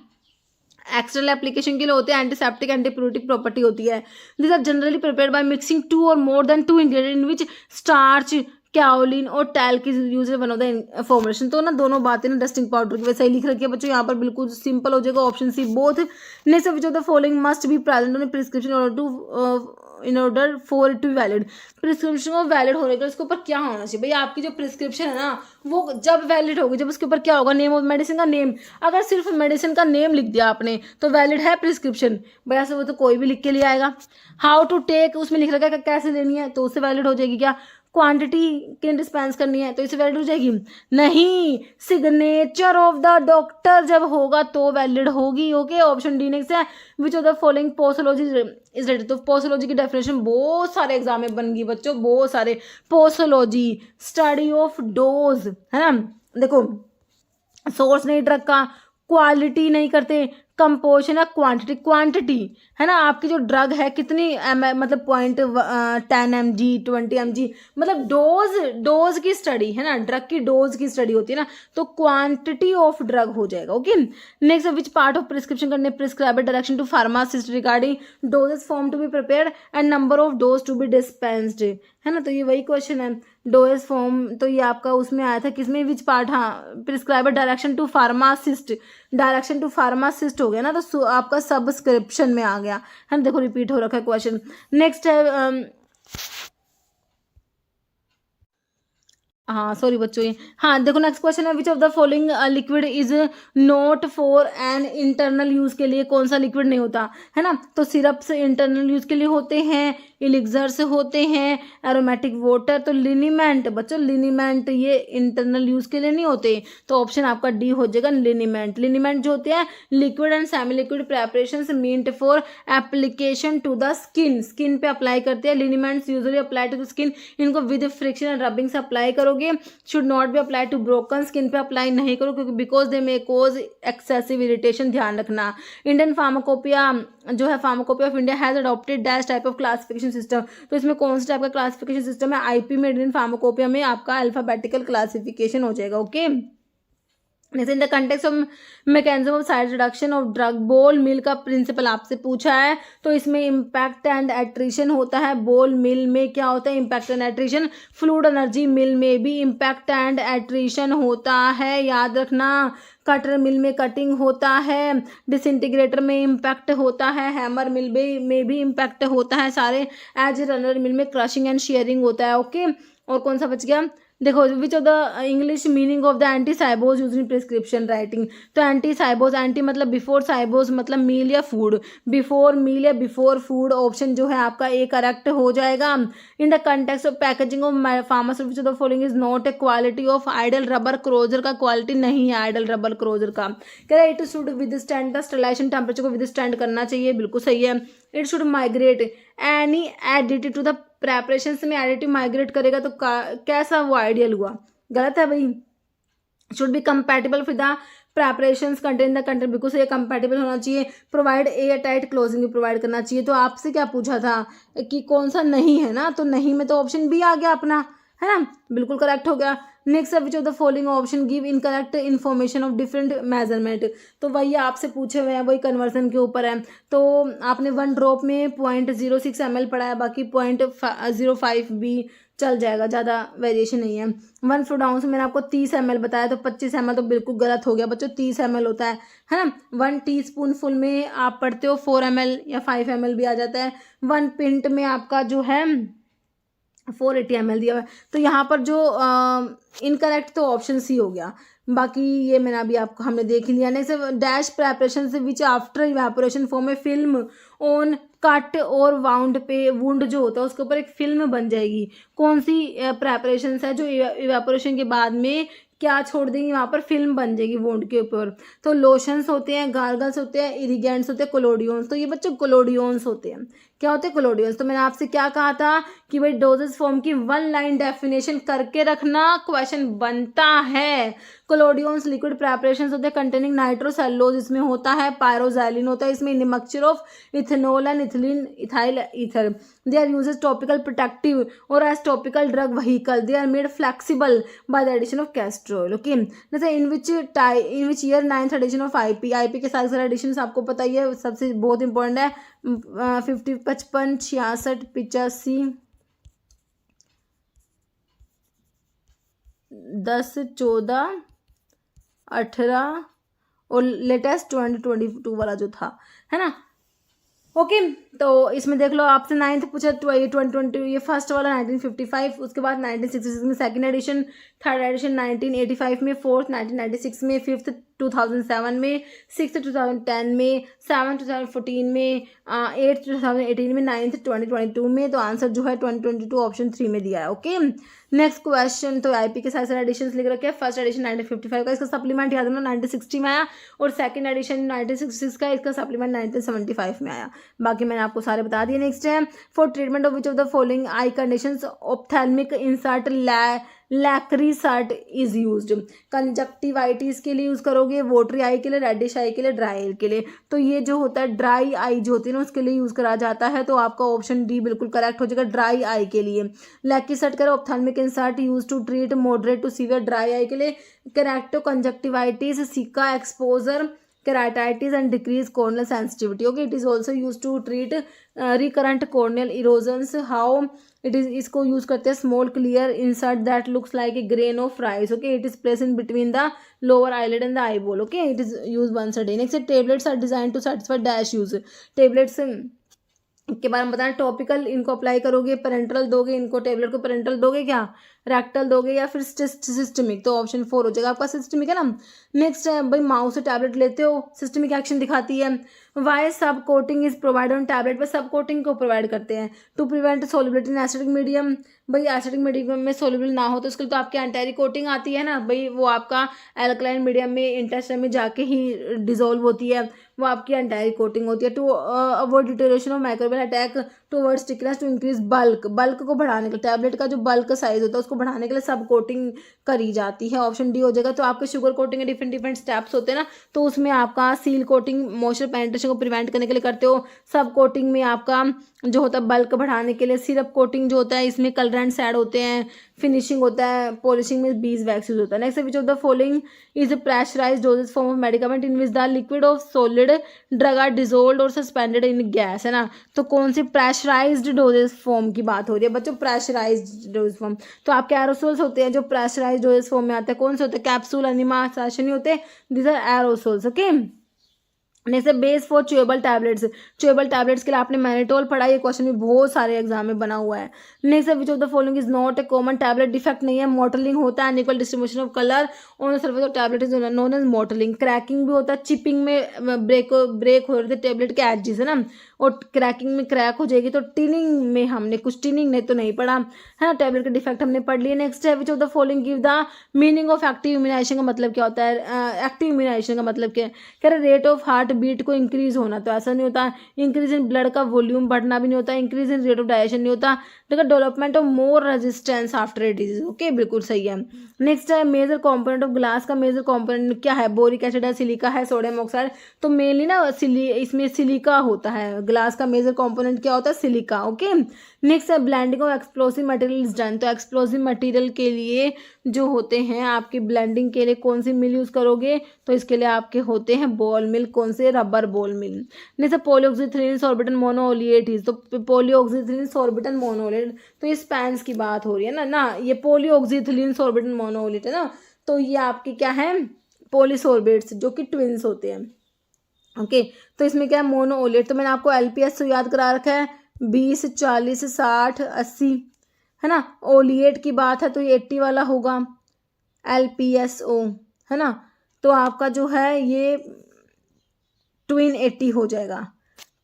एक्सटर्नल एप्लीकेशन के लिए होते हैं, एंटीसेप्टिक एंटीप्यूरिटिक प्रॉपर्टी होती है। These are generally prepared by mixing 2 और more than 2 ingredient in which starch kaolin और टैल की use one of the formulation. तो ना दोनों बातें ना डस्टिंग पाउडर की वैसे ही लिख रखी है बच्चों, यहाँ पर बिल्कुल सिंपल हो जाएगा। Option C both. Next which of the following must be present on prescription in order for it to be valid. Prescription को वैलिड होने के उसके ऊपर क्या होना चाहिए भैया? आपकी जो प्रिस्क्रिप्शन है ना वो जब वैलिड होगी जब उसके ऊपर क्या होगा, नेम ऑफ मेडिसिन का नेम। अगर सिर्फ मेडिसिन का नेम लिख दिया आपने तो वैलिड है प्रिस्क्रिप्शन भैया? से वो तो कोई भी लिख के ले आएगा। हाउ टू टेक उसमें लिख रखा है कैसे लेनी है तो उससे वैलिड हो जाएगी क्या? क्वांटिटी कितनी डिस्पेंस करनी है तो इससे वैलिड हो जाएगी? नहीं, सिग्नेचर ऑफ द डॉक्टर जब होगा तो वैलिड होगी। ओके, ऑप्शन डी नेक्स्ट है which of the following posology is ready. तो पोसोलॉजी की डेफिनेशन बहुत सारे एग्जाम में बन गई बच्चों, बहुत सारे। पोसोलॉजी स्टडी ऑफ डोज है ना, देखो सोर्स नहीं ड्रग का, क्वालिटी नहीं करते, कंपोजिशन है क्वांटिटी, क्वांटिटी है ना आपकी जो ड्रग है कितनी मतलब 10 mg 20 mg, मतलब डोज की स्टडी है ना, ड्रग की डोज की स्टडी होती है ना, तो क्वांटिटी ऑफ ड्रग हो जाएगा। Okay, next which part of prescription करने prescribe direction to pharmacist regarding doses form to be prepared and number of dose to be dispensed, है ना। तो ये वही क्वेश्चन है, डोज फॉर्म तो ये आपका उसमें आया था किसमें, विच पार्ट, हाँ prescribe direction to pharmacist, direction to pharmacist हो गया ना, तो आपका सब्सक्रिप्शन में आ गया है ना। देखो रिपीट हो रखा है क्वेश्चन। नेक्स्ट है हाँ सॉरी बच्चों ये, हाँ देखो नेक्स्ट क्वेश्चन है which of the following liquid is not for an internal use के लिए कौन सा लिक्विड नहीं होता, है ना। तो सिरप से इंटरनल यूज के लिए होते हैं, इलिक्सर से होते हैं, एरोमेटिक वाटर। तो लिनीमेंट बच्चों, लिनीमेंट ये इंटरनल यूज के लिए नहीं होते, तो ऑप्शन आपका डी हो जाएगा लिनीमेंट। लिनीमेंट जो होते हैं liquid and semi liquid preparations meant for application to the skin, skin पे अप्लाई करते हैं। Liniments usually apply to the skin, इनको विद फ्रिक्शन एंड रबिंग से अप्लाई करोगे। Should not be apply to broken skin पे apply नहीं करो क्योंकि because they may cause excessive irritation, ध्यान रखना। इंडियन फार्माकोपिया जो है, pharmacopoeia of India has adopted dash type of classification system. तो इसमें कौन सा टाइप का क्लासिफिकेशन सिस्टम है? आईपी में, इंडियन फार्माकोपिया में आपका अल्फाबेटिकल क्लासिफिकेशन हो जाएगा। ओके, जैसे इन the context of mechanism of side reduction of drug, बोल मिल का प्रिंसिपल आपसे पूछा है, तो इसमें इम्पैक्ट एंड एट्रिशन होता है। बोल मिल में क्या होता है? Impact and attrition. Fluid energy mill में भी इम्पैक्ट एंड एट्रिशन होता है, याद रखना। कटर मिल में कटिंग होता है, डिसइंटीग्रेटर में इम्पैक्ट होता है, हैमर मिल में भी इम्पैक्ट होता है सारे। एज रनर मिल में क्रशिंग एंड शेयरिंग होता है। ओके, और कौन सा बच गया? देखो which of the English meaning of the ante cibos use in prescription writing. तो एंटी साइबोज, एंटी मतलब बिफोर, साइबोज मतलब मील या फूड, बिफोर मील या बिफोर फूड, ऑप्शन जो है आपका ए करेक्ट हो जाएगा। In the context of packaging of pharmaceuticals which of the following is not a quality of ideal rubber closure का क्वालिटी नहीं है आइडल रबर क्रोजर का। कह रहा है it should withstand the sterilization temperature को विदस्टैंड करना चाहिए, बिल्कुल सही है। It should migrate any additive to the preparation में, एडिटिव माइग्रेट करेगा तो कैसा वो आइडियल हुआ? गलत है भाई। Should be compatible with the preparations contain the content, बिल्कुल ये कंपैटिबल होना चाहिए। प्रोवाइड एयर टाइट क्लोजिंग भी प्रोवाइड करना चाहिए। तो आपसे क्या पूछा था कि कौन सा नहीं है ना, तो नहीं में तो ऑप्शन बी आ गया अपना, है ना, बिल्कुल करेक्ट हो गया। Next which of the following option give incorrect information of different measurement. तो वही आपसे पूछे हुए हैं, वही कन्वर्जन के ऊपर है। तो आपने 1 ड्रॉप में 0.06 ml पढ़ा है, बाकी 0.05 भी चल जाएगा, ज़्यादा वेरिएशन नहीं है। 1 फ्लोडाउन मैंने आपको 30 ml बताया, तो 25 ml तो बिल्कुल गलत हो गया बच्चों, 30 ml होता है ना। 1 टीस्पून फुल में आप पढ़ते हो 4 ml या 5 ml भी आ जाता है। 1 पिंट में आपका जो है 480 ml दिया हुआ है। तो यहाँ पर जो इनकरेक्ट तो ऑप्शन सी हो गया, बाकी ये मैंने अभी आपको हमने देख लिया। नेक्स्ट डैश प्रेपरेशन से विच आफ्टर इवेपोरेशन फॉर्म में फिल्म ऑन कट और वाउंड पे, वुंड जो होता है उसके ऊपर एक फिल्म बन जाएगी। कौन सी प्रेपरेशन है जो इवेपोरेशन के बाद में क्या छोड़ देंगी, वहाँ पर फिल्म बन जाएगी वुंड के ऊपर? तो लोशंस होते हैं, गार्गल्स होते हैं, इरिगेंट्स होते हैं, कोलोडियंस। तो ये बच्चों कोलोडियंस होते हैं। क्या होते हैं? कोलोडियंस। तो मैंने आपसे क्या कहा था कि भाई डोजेस फॉर्म की 1 लाइन डेफिनेशन करके रखना, क्वेश्चन बनता है। कोलोडियंस लिक्विड प्रेपरेशंस होते हैं कंटेनिंग नाइट्रोसेलुलोज, इसमें होता है पायरोजैलिन होता है, इसमें mixture of ethanol and ethylene ethyl ether. They are use as topical protective और as topical drug vehicle. They are made flexible by the addition of castor oil. Okay, जैसे in which year 9th edition of IP, IP के सारे addition आपको पता ही है, सबसे बहुत important है 50, 55, 66, 85, 10, 14, 18 और लेटेस्ट 2022 वाला जो था, है ना। ओके तो इसमें देख लो आपसे 9th पूछा, ये 2020, ये फर्स्ट वाला 1955, उसके बाद 1966 में सेकंड एडिशन, थर्ड एडिशन 1985 में, फोर्थ 1996 में, फिफ्थ 2007 में, सिक्स 2010 में, सेवन 2014 में, एट्थ 2018 में, नाइन्थ 2022 में। तो आंसर जो है 2022 ऑप्शन 3 में दिया है। ओके नेक्स्ट क्वेश्चन, तो आईपी के सारे एडिशन लिख रखे हैं। फर्स्ट एडिशन 1955 का, इसका सप्लीमेंट याद रखना 1960 में आया, और सेकंड एडिशन 1966 का, इसका सप्लीमेंट 1975 में आया। बाकी मैंने आपको सारे बता दिए। नेक्स्ट है, for treatment of which of the following eye conditions ophthalmic insert lacrisert is used. Conjunctivitis के लिए यूज करोगे, वोटरी आई के लिए, रेडिश आई के लिए, ड्राई आई के लिए। तो ये जो होता है ड्राई आई जो होती है ना, उसके लिए यूज करा जाता है। तो आपका ऑप्शन डी बिल्कुल करेक्ट हो जाएगा, ड्राई आई के लिए। लैक्रीसर्ट करो, ophthalmic insert use to treat moderate to severe dry eye के लिए। Keratoconjunctivitis, sicca exposure, keratitis and decrease corneal sensitivity. Okay, it is also used to treat recurrent corneal erosions. How it is, इसको use करते हैं, small clear insert that looks like a grain of rice. Okay, it is place in between the lower eyelid and the eyeball. Okay, it is use once a day. Next, tablets are design to satisfy dash use. Tablets के बारे में बताएं, topical इनको apply करोगे, parenteral दोगे, इनको tablet को parenteral दोगे क्या, रैक्टल दोगे, या फिर सिस्टमिक. तो ऑप्शन 4 हो जाएगा आपका, सिस्टमिक है ना. नेक्स्ट है भाई, माउस से टैबलेट लेते हो, सिस्टमिक एक्शन दिखाती है. Why sub coating is provide on tablet, पर सब कोटिंग को प्रोवाइड करते हैं to prevent solubility in acidic medium. भाई एसिडिक मीडियम में सोलिबल ना हो तो उसके लिए तो आपकी एंटायरी कोटिंग आती है ना भाई, वो आपका एल्कलाइन मीडियम में इंटेस्टाइन में जाके ही डिजोल्व होती है, वो आपकी एंटायरी कोटिंग होती है. To avoid deterioration of microbial attack towards thickness to increase bulk, bulk को बढ़ाने के लिए, टैबलेट का जो बल्क साइज होता है उसको बढ़ाने के लिए सब कोटिंग करी जाती है. ऑप्शन डी हो जाएगा. तो आपके शुगर कोटिंग के डिफरेंट स्टेप्स होते हैं ना, तो उसमें आपका सील कोटिंग मॉइस्चर पेनिट्रेशन को प्रिवेंट करने के लिए करते हो. सब कोटिंग में आपका जो होता है बल्क बढ़ाने के लिए. सिरप कोटिंग जो होता है इसमें कलरेंट्स ऐड होते हैं. फिनिशिंग होता है, पॉलिशिंग में बीज वैक्स यूज होता है. Next, which of the following is pressurized dosage form of medicament in which the liquid of solid drug are dissolved और सस्पेंडेड इन गैस, है ना. तो कौन सी प्रेशराइज्ड डोजेज फॉर्म की बात हो रही है बच्चों, प्रेशराइज्ड डोजेज फॉर्म. तो आपके एरोसोल्स होते हैं जो प्रेशराइज्ड डोजेज फॉर्म में आते हैं. कौन से होते हैं, कैप्सूल, एनिमा, सैशे नहीं होते, these are aerosols. Okay next है, base for chewable tablets. Chewable tablets के लिए आपने मैनिटोल पढ़ा, ये क्वेश्चन भी बहुत सारे एग्जाम में बना हुआ है. नेक्स्ट है, which of the following is not a common tablet. Defect नहीं है, मॉटलिंग होता है, unequal distribution of colour on the surface of tablet is known as mottling. Cracking भी होता है, चिपिंग में ब्रेक हो रहे थे टैबलेट के एजेस, है ना, और क्रैकिंग में क्रैक हो जाएगी. तो टिनिंग में हमने कुछ, टिनिंग ने तो नहीं पढ़ा, है ना, टैबलेट के डिफेक्ट हमने पढ़ लिए. नेक्स्ट है, which of the following give the meaning of active immunization का मतलब क्या होता है. एक्टिव इम्यूनाइजेशन का मतलब क्या है, कह रहे रेट ऑफ हार्ट बीट को इंक्रीज होना, तो ऐसा नहीं होता. इंक्रीज इन ब्लड का वॉल्यूम बढ़ना भी नहीं होता. Increase in rate of digestion नहीं होता. देखो, development of more resistance after a disease. Okay बिल्कुल सही है. नेक्स्ट है, मेजर कंपोनेंट ऑफ ग्लास का मेजर कंपोनेंट क्या है, बोरिक एसिड है, सिलिका है, सोडियम ऑक्साइड. तो मेनली ना इसमें सिलिका होता है. ग्लास का मेजर कंपोनेंट क्या होता है, सिलिका. ओके नेक्स्ट है, blending of explosive material is done. तो एक्सप्लोसिव मटेरियल के लिए जो होते हैं आपकी ब्लेंडिंग के लिए कौन सी मिल यूज करोगे, तो इसके लिए आपके होते हैं बॉल मिल. कौन से, रबर बॉल मिल. नेक्स्ट है, पॉलीऑक्सीथ्रीन सॉर्बिटन मोनोओलिएट. तो पॉलीऑक्सीथ्रीन सॉर्बिटन मोनोओलिएट, तो ये स्पैन्स की बात हो रही है ना ये पॉलीऑक्सीथ्रीन सॉर्बिटन मोनोओलिएट है ना. तो ये आपके क्या है, पॉलीसॉर्बेट्स जो कि ट्विंस होते हैं. ओके तो इसमें क्या है, मोनोओलिएट. तो मैंने आपको एलपीएस तो याद करा रखा है, 20, 40, 60, 80, है ना. ओलिएट की बात है तो ये 80 वाला होगा, LPSO, है ना. तो आपका जो है ये ट्विन 80 हो जाएगा.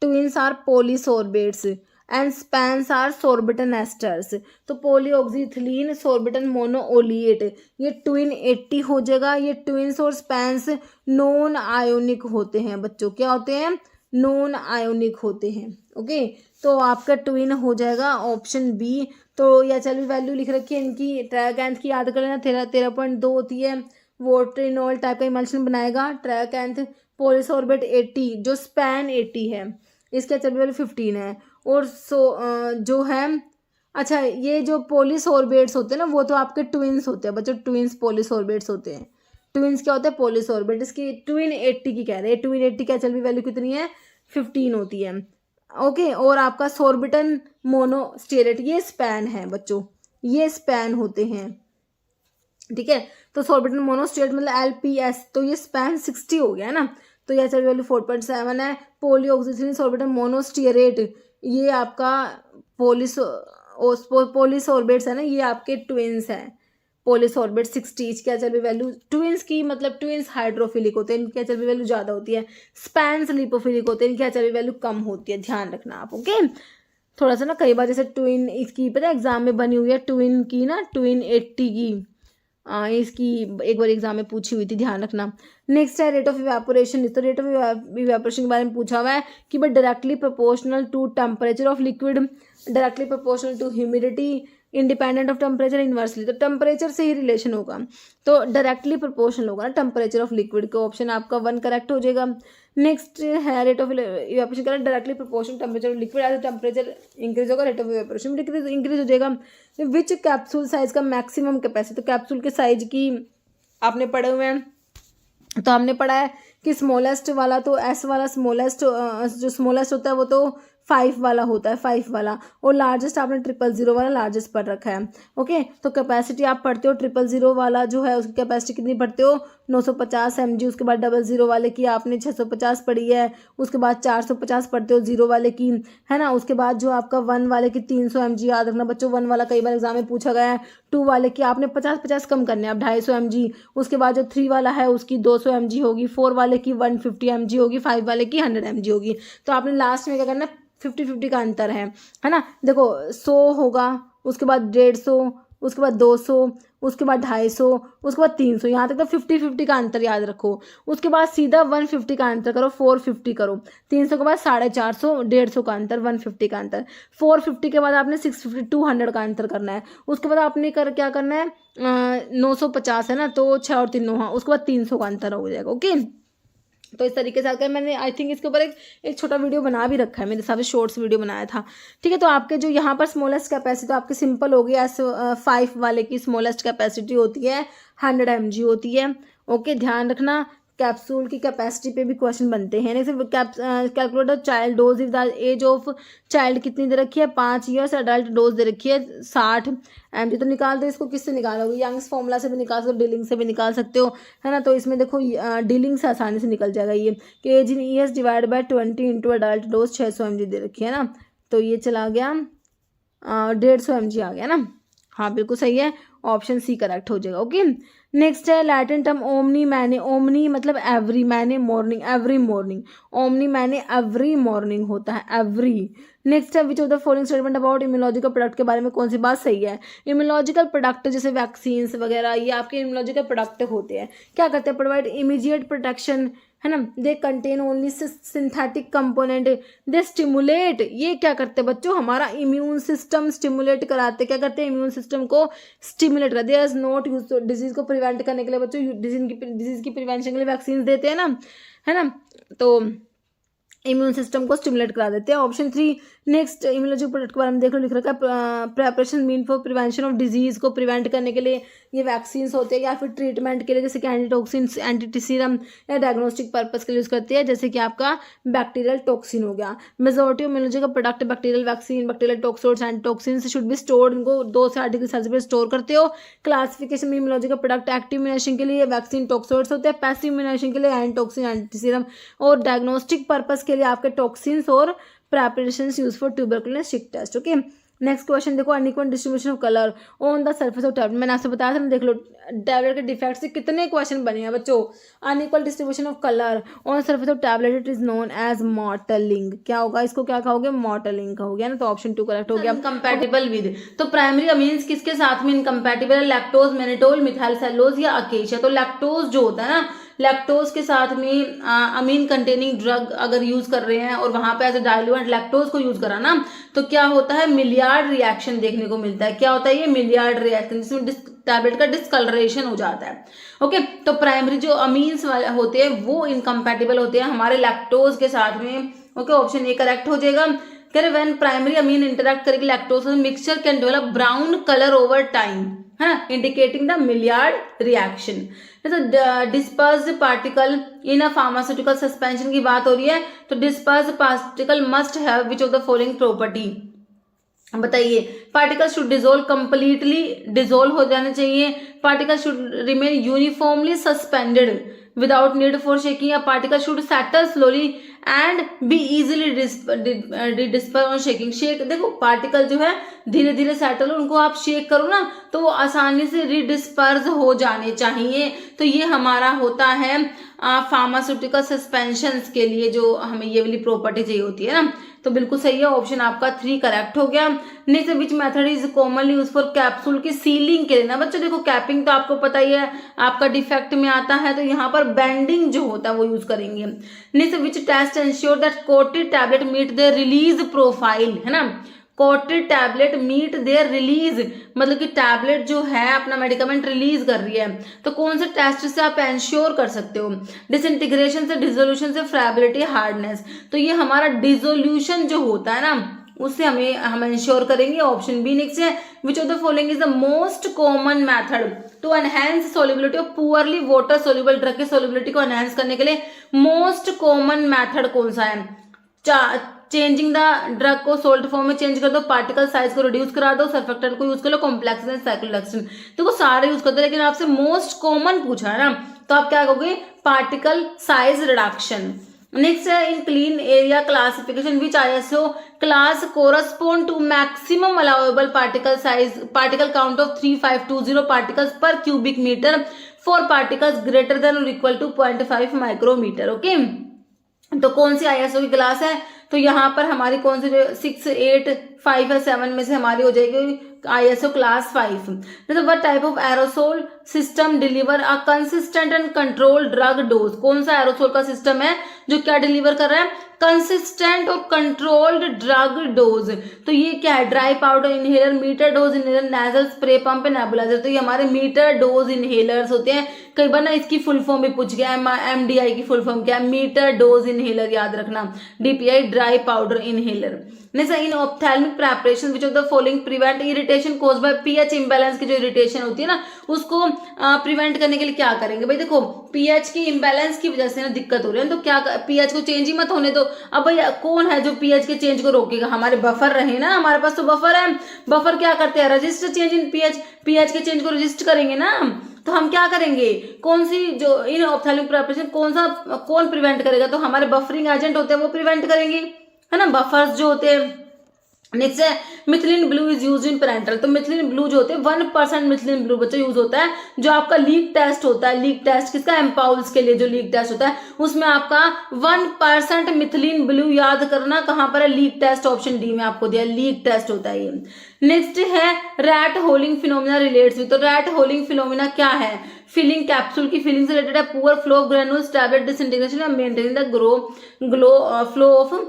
Tweens are polysorbates and spans are sorbitan esters. तो पॉलीऑक्सीथ्रीन सॉर्बिटन मोनोओलिएट ये ट्विन 80 हो जाएगा. ये ट्विन्स और स्पैन्स नॉन आयोनिक होते हैं बच्चों. क्या होते हैं, नॉन आयोनिक होते हैं. ओके तो आपका ट्विन हो जाएगा ऑप्शन बी. तो या चल वैल्यू लिख रखी है इनकी, ट्राइकैंथ की याद कर लेना, 13.2 होती है. वोट्रिनोल टाइप का इमल्शन बनाएगा. ट्राइकैंथ पॉलीसॉर्बेट 80, जो स्पैन 80 है, इसका चल वैल्यू 15 है. और जो है, अच्छा ये जो पॉलीसॉर्बेट्स होते हैं ना वो तो आपके ट्विन्स होते हैं बच्चों. ट्विन्स पॉलीसॉर्बेट्स होते हैं. ट्विन्स क्या होता है, पॉलीसॉर्बेट. इसकी ट्विन 80 की कह रहे हैं. ट्विन 80 क्या चल भी वैल्यू कितनी है, 15 होती है. ओके और आपका सॉर्बिटन मोनोस्टेरेट ये स्पैन है बच्चों, ये स्पैन होते हैं. ठीक है। तो सोर्बिटल मोनोस्टेट मतलब LPS, तो ये स्पैन 60 हो गया है ना, तो ये एचआईवी वैल्यू 4.7 है। पोलियोक्सिसिलिन सोर्बिटल मोनोस्टियरेट, ये आपका पोलिसोर्बेट्स है ना, ये आपके ट्विंस हैं। पोलिसोर्बेट 60 की एचआईवी वैल्यू, ट्विंस की मतलब ट्विंस हाइड्रोफिलिक होते हैं, इनकी एचआईवी वैल्यू ज़्यादा होती है। स्पैन्स लिपोफिलिक होते हैं, इनकी एचआईवी वैल्यू कम होती है, ध्यान रखना आप। ओके, थोड़ा सा ना कई बार जैसे ट्विन इसकी पता है एग्जाम में बनी हुई है, ट्विन की ना, ट्विन 80 की इसकी एक बार एग्जाम में पूछी हुई थी, ध्यान रखना। नेक्स्ट है रेट ऑफ इवेपोरेशन। तो रेट ऑफ इवेपोरेशन के बारे में पूछा हुआ है कि but directly proportional to temperature of liquid, directly proportional to humidity, independent of temperature, inversely. तो टेम्परेचर से ही रिलेशन होगा, तो डायरेक्टली प्रोपोर्शनल होगा ना टेम्परेचर ऑफ लिक्विड का, ऑप्शन आपका 1 करेक्ट हो जाएगा। नेक्स्ट है रेट ऑफ इवेपोरेशन का directly proportional temperature of liquid, as temperature increase होगा रेट ऑफ इवेपोरेशन इंक्रीज हो जाएगा। विच कैप्सूल साइज का मैक्सिमम कैपेसिटी, तो कैप्सूल के साइज की आपने पढ़े हुए हैं, तो हमने पढ़ा है कि स्मॉलेस्ट वाला तो एस वाला स्मॉलेस्ट, जो स्मॉलेस्ट होता है वो तो 5 वाला होता है, 5 वाला, और लार्जेस्ट आपने 000 वाला लार्जेस्ट पढ़ रखा है। ओके, तो कैपेसिटी आप पढ़ते हो 000 वाला जो है उसकी कैपेसिटी कितनी पढ़ते हो 950 mg, उसके बाद 00 वाले की आपने 650 पढ़ी है, उसके बाद 450 पढ़ते हो 0 वाले की, है ना। उसके बाद जो आपका 1 वाले की 300 mg, याद रखना बच्चों 1 वाला कई बार एग्जाम में पूछा गया है। 2 वाले की आपने 50 कम करने हैं आप 250 mg, उसके बाद जो 3 वाला है उसकी 200 mg होगी, 4 वाले की 150 mg होगी, 5 वाले की 100 mg होगी। तो आपने लास्ट में क्या करना, 50-50 का अंतर है ना। देखो 100 होगा, उसके बाद 150, उसके बाद 200, उसके बाद 250, उसके बाद 300, यहाँ तक तो 50-50 का अंतर याद रखो। उसके बाद सीधा 150 का अंतर करो, 450 करो, 300 के बाद 450, 150 का अंतर, 150 का अंतर, 450 के बाद आपने 650 200 का अंतर करना है। उसके बाद आपने क्या करना है 950 है ना, तो 6 और 3 9, हाँ, उसके बाद 300 का अंतर हो जाएगा। ओके, तो इस तरीके से अगर मैंने आई थिंक इसके ऊपर एक छोटा वीडियो बना भी रखा है, मेरे हिसाब से शॉर्ट्स वीडियो बनाया था। ठीक है, तो आपके जो यहाँ पर स्मॉलेस्ट कैपेसिटी तो आपकी सिंपल होगी, S5 वाले की स्मॉलेस्ट कैपेसिटी होती है 100 mg होती है। ओके, ध्यान रखना कैप्सूल की कैपेसिटी पे भी क्वेश्चन बनते हैं। Next calculate the child dose if the age of child कितनी दे रखी है 5 ईयर्स, अडल्ट डोज दे रखी है 60 mg। तो निकाल दो इसको, किससे निकालोगे, यंग्स फॉर्मूला से भी निकाल सकते हो, डीलिंग से भी निकाल सकते हो, है ना। तो इसमें देखो डीलिंग से आसानी से निकल जाएगा ये कि age in years divide by 20 into adult dose 600 mg दे रखी है ना, तो ये चला गया 150 mg आ गया ना। हाँ बिल्कुल सही है, ऑप्शन सी करेक्ट हो जाएगा। ओके, नेक्स्ट है लैटिन टर्म ओमनी मैने, ओमनी मतलब एवरी, मैने मॉर्निंग, एवरी मॉर्निंग, ओमनी मैने एवरी मॉर्निंग होता है, एवरी। नेक्स्ट है which of the following statement about immunological product के बारे में कौन सी बात सही है। इम्यूनोलॉजिकल प्रोडक्ट जैसे वैक्सीन्स वगैरह ये आपके इम्यूनोलॉजिकल प्रोडक्ट होते हैं, क्या करते हैं, प्रोवाइड इमीडिएट प्रोटेक्शन, है ना। They contain only synthetic component, they stimulate, ये क्या करते हैं बच्चों, हमारा इम्यून सिस्टम स्टिमुलेट कराते, क्या करते हैं, इम्यून सिस्टम को स्टिमुलेट करते हैं। नॉट यूज, डिजीज को प्रिवेंट करने के लिए बच्चों डिजीज की प्रिवेंशन के लिए वैक्सीन देते हैं ना, है ना, तो इम्यून सिस्टम को स्टिमुलेट करा देते हैं। ऑप्शन 3 नेक्स्ट इम्यूनोलॉजी प्रोडक्ट के बारे में देख लो, लिख रखा है preparation mean for prevention of disease, को प्रिवेंट करने के लिए ये वैक्सीन्स होते हैं, या फिर ट्रीटमेंट के लिए जैसे कि एंटीटॉक्सिन्स, एंटीसीरम, या डायग्नोस्टिक पर्पस के लिए यूज़ करते हैं, जैसे कि आपका बैक्टीरियल टॉक्सिन हो गया। मेजॉरिटी ऑफ इम्यूनोलॉजी का product bacterial vaccine, bacterial toxoids, antitoxins should be stored, इनको 2 से 8 डिग्री सेल्सियस पे स्टोर करते हो। क्लासिफिकेशन में इम्यूनोलॉजी का प्रोडक्ट एक्टिव इम्यूनेशन के लिए वैक्सीन टॉक्सोड्स होते हैं, पैसिव इम्यूनेशन के लिए एंटीटॉक्सिन, एंटीसीरम, और डायग्नोस्टिक पर्पस के लिए आपके टॉक्सिन्स और preparations used for tuberculosis sick test। Okay, next question देखो, unequal distribution of colour on the surface of tablet, मैंने आपसे बताया था ना, देख लो टैबलेट के डिफेक्ट से कितने क्वेश्चन बने हैं बच्चों। Unequal distribution of colour on surface of tablet, it is known as mottling, क्या होगा, इसको क्या कहोगे, मॉटलिंग कहोगे ना, तो ऑप्शन 2 करेक्ट हो गया। कंपैटिबल विद, तो प्राइमरी अमीन्स किसके साथ में इनकम्पैटिबल है, लैक्टोज, मैनिटोल, मिथाइल सेलुलोज या अकेशिया। तो लैक्टोज जो होता है ना, लैक्टोज के साथ में अमीन कंटेनिंग ड्रग अगर यूज कर रहे हैं और वहां पे एज ए डाइल्यूएंट लैक्टोज को यूज करा ना, तो क्या होता है, मिलियार्ड रिएक्शन देखने को मिलता है। क्या होता है ये मिलियार्ड रिएक्शन, जिसमें टैबलेट का डिस्कलरेशन हो जाता है। ओके, तो प्राइमरी जो अमीन्स वाले होते हैं वो इनकम्पैटिबल होते हैं हमारे लैक्टोज के साथ में। ओके, ऑप्शन ए करेक्ट हो जाएगा। व्हेन प्राइमरी अमीन इंटरेक्ट करेगी lactose mixture can develop brown colour over time, है ना, indicating the Maillard reaction. Dispersed particle in a pharmaceutical suspension की बात हो रही है, तो dispersed particle must have which of the following property, बताइए, particle should dissolve completely, dissolve हो जाने चाहिए, particle should remain uniformly suspended without need for shaking, या particle should settle slowly and be easily disperse on shaking. Shake, देखो particle जो है धीरे धीरे सेटल हो, उनको आप शेक करो ना तो वो आसानी से रिडिस्पर्स हो जाने चाहिए। तो ये हमारा होता है फार्मास्यूटिकल सस्पेंशंस के लिए जो हमें ये वाली प्रॉपर्टी चाहिए होती है ना। तो बिल्कुल सही है, ऑप्शन आपका 3 करेक्ट हो गया। Next, which method is commonly use for capsule की सीलिंग के लिए ना बच्चों, देखो कैपिंग तो आपको पता ही है आपका डिफेक्ट में आता है, तो यहाँ पर बेंडिंग जो होता है वो यूज करेंगे। Next, which test ensure that coated tablet meet the release profile, है ना, coated tablet meet their release, मतलब कि टैबलेट जो है अपना मेडिकमेंट रिलीज कर रही है, तो कौन से टेस्ट से आप एंश्योर कर सकते हो? डिसइंटीग्रेशन से, डिसोल्यूशन से, फ्राइबिलिटी, हार्डनेस। तो ये हमारा डिसोल्यूशन जो होता है ना उससे हम इंश्योर करेंगे, ऑप्शन बी। नेक्स्ट है, which of the following is the most common method to enhance solubility of poorly water soluble drug की सोल्युबिलिटी को एनहेंस करने के लिए मोस्ट कॉमन मेथड कौन सा है? चेंजिंग द ड्रग को सोल्ट फॉर्म में चेंज कर दो, पार्टिकल साइज को रिड्यूस करा दो, सर्फेक्टेंट को यूज कर लो, कॉम्प्लेक्स साइक्लोहेक्सेन, देखो सारे यूज करते हैं, लेकिन आपसे मोस्ट कॉमन पूछा है ना, तो आप क्या कहोगे? Particle size reduction. नेक्स्ट है, in clean area classification which ISO class correspond to maximum allowable particle size, particle count of 3520 particles per cubic metre for particles greater than और इक्वल टू 0.5 माइक्रोमीटर। ओके, तो कौन सी ISO की class है? तो यहाँ पर हमारी कौन सी 6, 8, 5 या 7 में से हमारी हो जाएगी ISO क्लास 5। मतलब what type of aerosol system deliver a consistent and controlled drug dose, कौन सा एरोसोल का सिस्टम है जो क्या डिलीवर कर रहा है? कंसिस्टेंट और कंट्रोल्ड ड्रग डोज। तो ये क्या है? Dry powder inhaler, meter dose inhaler, nasal spray pump, nebulizer. तो ये हमारे मीटर डोज इनहेलर्स होते हैं। कई बार ना इसकी फुल फॉर्म भी पूछ गया, MDI की फुल फॉर्म क्या है? मीटर डोज इनहेलर, याद रखना, DPI dry powder inhaler. Next, in ophthalmic preparation which of the following prevent irritation cause by pH imbalance की जो इरिटेशन होती है ना उसको प्रिवेंट करने के लिए क्या करेंगे? भाई देखो pH की इम्बैलेंस की वजह से ना दिक्कत हो रही है, तो क्या pH को चेंज ही मत होने दो। अब भाई कौन है जो pH के चेंज को रोकेगा? हमारे बफर रहे ना, हमारे पास तो बफर है। बफर क्या करते हैं? रजिस्टर चेंज इन pH के चेंज को रजिस्टर करेंगे ना। तो हम क्या करेंगे? कौन सी जो इन ऑप्थेल्मिक प्रिपरेशन कौन प्रिवेंट करेगा? तो हमारे बफरिंग एजेंट होते हैं वो प्रिवेंट करेंगे, है ना, बफर्स जो होते हैं। नेक्स्ट है, methylene blue is use in parental. तो मिथिलिन ब्लू जो होते हैं 1% मिथिलिन ब्लू बच्चों यूज होता है। जो आपका लीक टेस्ट होता है, लीक टेस्ट किसका? एम्पाउल्स के लिए जो लीक टेस्ट होता है उसमें आपका 1% मिथिलिन ब्लू, याद करना कहां पर है? लीक टेस्ट, ऑप्शन डी में आपको दिया, लीक टेस्ट होता है ये। नेक्स्ट है, rat holing phenomena relates with. तो रैट होलिंग फिनोमिना क्या है? फिलिंग, कैप्सूल की फिलिंग से रिलेटेड है। Poor flow of granules, tablet disintegration या maintaining the flow of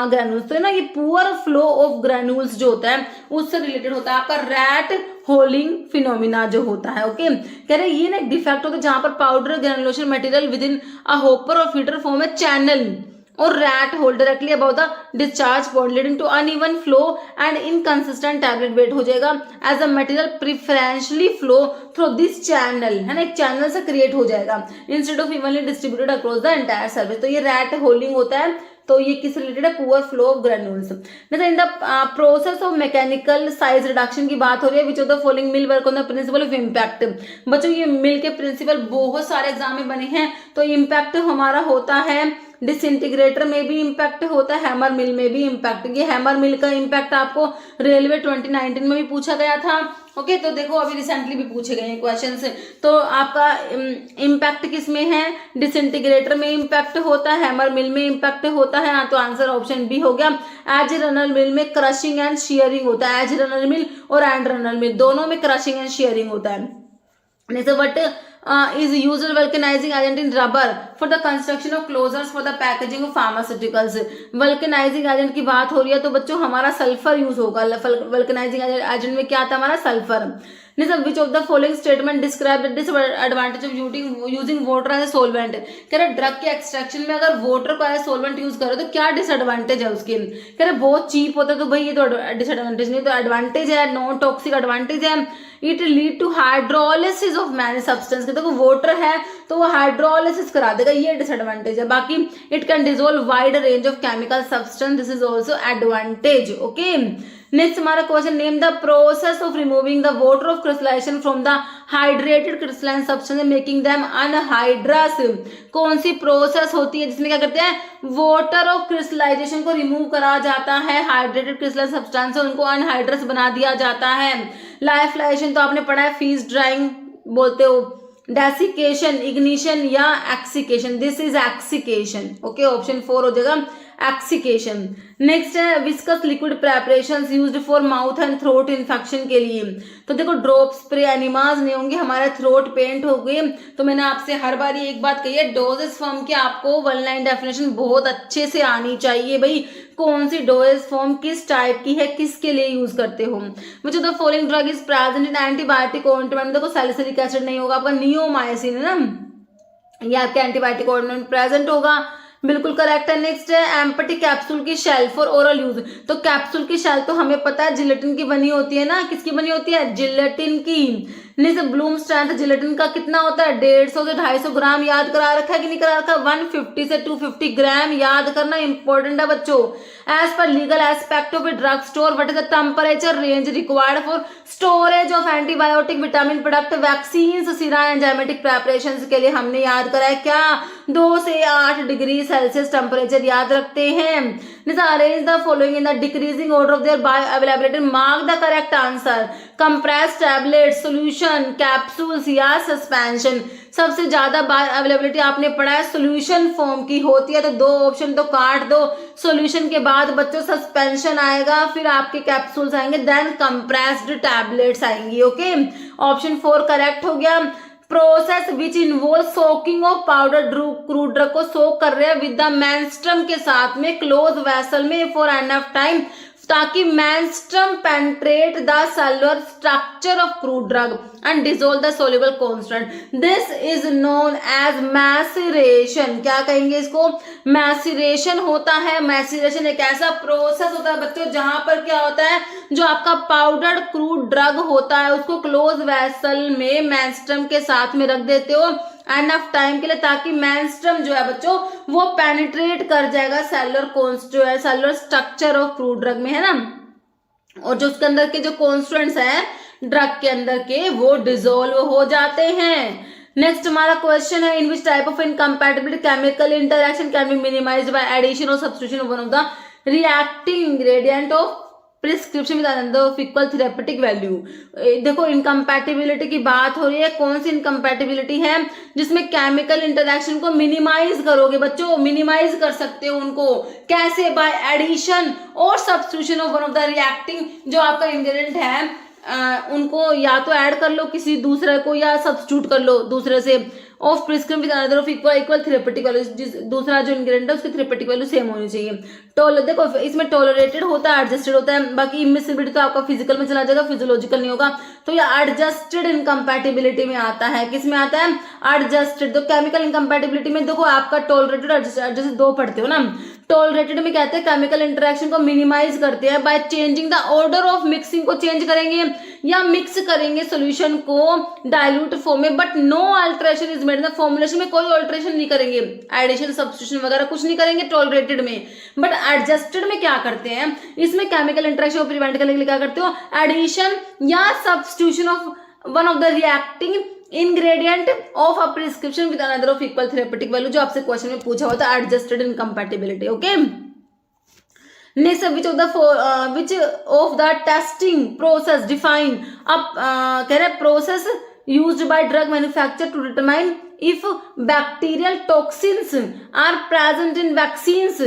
granules. तो ना ये पुअर फ्लो ऑफ ग्रैन्यूल्स जो होता है उससे रिलेटेड होता है आपका रैट होलिंग फिनोमिना जो होता है। ओके, कह रहे ये ना एक डिफेक्ट होता है जहां पर powder granulation material with in a hopper और फीडर फॉर्म ए चैनल और rat hold directly above the discharge point leading to uneven flow and inconsistent tablet weight हो जाएगा as a material preferentially flow through this channel, है ना, एक channel से create हो जाएगा instead of evenly distributed across the entire surface। तो ये rat holding होता है। तो ये किस रिलेटेड है? Poor flow of granules. In the process of mechanical size reduction की बात हो रही है। Which of the following mill work on the principle of impact. बच्चों ये मिल के प्रिंसिपल बहुत सारे एग्जाम में बने हैं। तो इम्पैक्ट हमारा होता है, डिसइंटीग्रेटर में भी इम्पैक्ट होता है, हैमर मिल में भी इम्पैक्ट। ये हैमर मिल का इम्पैक्ट आपको रेलवे 2019 में भी पूछा गया था। ओके, तो देखो अभी रिसेंटली भी पूछे गए हैं क्वेश्चन से। तो आपका इम्पैक्ट किस में है? डिसइंटीग्रेटर में इम्पैक्ट होता है, हैमर मिल में इम्पैक्ट होता है। तो आंसर ऑप्शन बी हो गया। एज रनर मिल में क्रशिंग एंड शेयरिंग होता है। एज रनर मिल और एंड रनर मिल दोनों में क्रशिंग एंड शेयरिंग होता है। What is used vulcanizing agent in rubber for the construction of closures for the packaging of pharmaceuticals। vulcanizing agent की बात हो रही है तो बच्चों हमारा सल्फर यूज होगा। vulcanizing agent में क्या आता है? हमारा sulphur. Which of the following statement describe the disadvantage of using water as a solvent. कह रहे ड्रग के एक्सट्रैक्शन में अगर वाटर को एज सोलवेंट यूज करो तो क्या डिसएडवांटेज है उसके? कह रहे बहुत चीप होता है। तो भाई ये तो डिसएडवांटेज नहीं, तो एडवांटेज है, नॉन टॉक्सिक एडवांटेज है। It lead to hydrolysis of many substance. देखो वाटर है तो वो हाइड्रोलिसिस करा देगा, ये डिसएडवांटेज है। बाकी it can dissolve wide range of chemical substance, this is also advantage. Okay, next हमारा question, name the process of removing the water of crystallization from the hydrated crystalline substance making them anhydrous. कौन सी process होती है जिसमें क्या करते हैं, water of crystallization को रिमूव करा जाता है हाइड्रेटेड क्रिस्टलाइन सब्सटेंस, उनको अनहाइड्रस बना दिया जाता है। लाइफलाइजेशन तो आपने पढ़ा है, फ्रीज ड्राइंग बोलते हो, डेसिकेशन, इग्निशन या एक्सिकेशन, दिस इज एक्सिकेशन। ओके, ऑप्शन 4 हो जाएगा एक्सिकेशन। नेक्स्ट है viscous liquid preparations used for mouth and throat infection के लिए। तो देखो ड्रॉप स्प्रे एनिमाज नहीं होंगे, हमारे थ्रोट पेंट हो गए। तो मैंने आपसे हर बार ये एक बात कही है, डोजेज फॉर्म की आपको वन लाइन डेफिनेशन बहुत अच्छे से आनी चाहिए भाई, कौन सी डोजेज फॉर्म किस टाइप की है, किसके लिए यूज करते हो। मुझे the following drug is present in antibiotic ointment, देखो सैलिसिलिक एसिड नहीं होगा, आपका नियोमायसिन है ना, ये आपके एंटीबायोटिक ऑइंटमेंट प्रेजेंट होगा, बिल्कुल करेक्ट है। नेक्स्ट है एम्पटी कैप्सूल की शेल फॉर ओरल यूज। तो कैप्सूल की शेल तो हमें पता है जिलेटिन की बनी होती है ना, किसकी बनी होती है, जिलेटिन की। नेक्स्ट ब्लूम स्ट्रेंथ जिलेटिन का कितना होता है, 150 से 250 ग्राम, याद करा रखा है कि नहीं करा रखा, 150 से 250 ग्राम याद करना इंपॉर्टेंट है बच्चों। As per legal aspect of a drug store what is the temperature range required for storage of antibiotic vitamin product vaccine sera enzymatic preparation के लिए हमने याद करा है क्या, 2 से 8 डिग्री सेल्सियस टेम्परेचर याद रखते हैं। Arrange the following in the decreasing order of their bio availability, mark the correct answer, compress tablet, solution, capsules या सस्पेंशन। सबसे ज्यादा बायो अवेलेबिलिटी आपने पढ़ा है सोल्यूशन फॉर्म की होती है, तो 2 ऑप्शन तो काट दो, सोल्यूशन के बाद बच्चों सस्पेंशन आएगा, फिर आपके कैप्सूल्स आएंगे, देन कंप्रेस्ड टैबलेट्स आएंगी। ओके, ऑप्शन 4 करेक्ट हो गया। Process which involve soaking of powder crude drug को सोक कर रहे हैं विद द मेंस्ट्रम के साथ में क्लोज वेसल में फॉर एनफ टाइम, ताकि menstruum penetrate the cellular structure of crude drug and dissolve the soluble constituent, this is known as maceration. क्या कहेंगे इसको, मैसिरेशन होता है। मैसिरेशन एक ऐसा प्रोसेस होता है बच्चों जहां पर क्या होता है, जो आपका पाउडर्ड क्रूड ड्रग होता है उसको क्लोज वेसल में मेंस्ट्रम के साथ में रख देते हो एनफ टाइम के लिए, ताकि मेंस्ट्रम जो है बच्चों वो पेनिट्रेट कर जाएगा cellular structure of crude drug में, है ना, और जो उसके अंदर के जो कॉन्स्टिट्यूएंट्स हैं ड्रग के अंदर के वो डिसॉल्व हो जाते हैं। नेक्स्ट हमारा क्वेश्चन है, in which type of incompatibility chemical interaction can be minimized by addition और substitution of one of the reacting ingredient of prescription with आनंद ऑफ इक्वल थेरेपेटिक वैल्यू। देखो इनकम्पैटिबिलिटी की बात हो रही है, कौन सी इनकम्पैटिबिलिटी है जिसमें केमिकल इंटरेक्शन को मिनिमाइज करोगे बच्चों, मिनिमाइज कर सकते हो उनको कैसे, बाय एडिशन और substitution of one of the reacting, जो आपका इंग्रेडिएंट है उनको या तो ऐड कर लो किसी दूसरे को या सब्स्टिट्यूट कर लो दूसरे से, of prescription with another of equal therapeutic value, दूसरा जो इंग्रेडिएंट है उसकी थेरेपेटिक वैल्यू सेम होनी चाहिए। देखो इसमें टॉलरेटेड होता है, एडजस्टेड होता है, बाकी इमिसिबिलिटी तो आपका फिजिकल में चला जाएगा, फिजियोलॉजिकल नहीं होगा, तो ये एडजस्टेड इनकम्पैटिबिलिटी में आता है। किस में आता है, एडजस्टेड। तो केमिकल इनकम्पैटिबिलिटी में देखो आपका टॉलरेटेड एडजस्टेड 2 पढ़ते हो ना, टॉलरेटेड में कहते हैं केमिकल इंटरेक्शन को मिनिमाइज करते हैं by changing the order of mixing, को चेंज करेंगे या मिक्स करेंगे सोल्यूशन को डाइल्यूट फॉर्म में, but no alteration is made, formulation में कोई अल्टरेशन नहीं करेंगे, एडिशन सब्स्टिट्यूशन वगैरह कुछ नहीं करेंगे टॉलरेटेड में। बट एडजस्टेड में क्या करते हैं, इसमें केमिकल इंटरेक्शन को प्रिवेंट करने के लिए क्या करते हो, एडिशन या substitution of one of the reacting ingredient of a prescription with another of equal therapeutic value, जो आपसे क्वेश्चन में पूछा हुआ था, adjusted incompatibility. Okay, next which of the testing process define अब कह रहे process used by drug manufacturer to determine if bacterial toxins are present in vaccines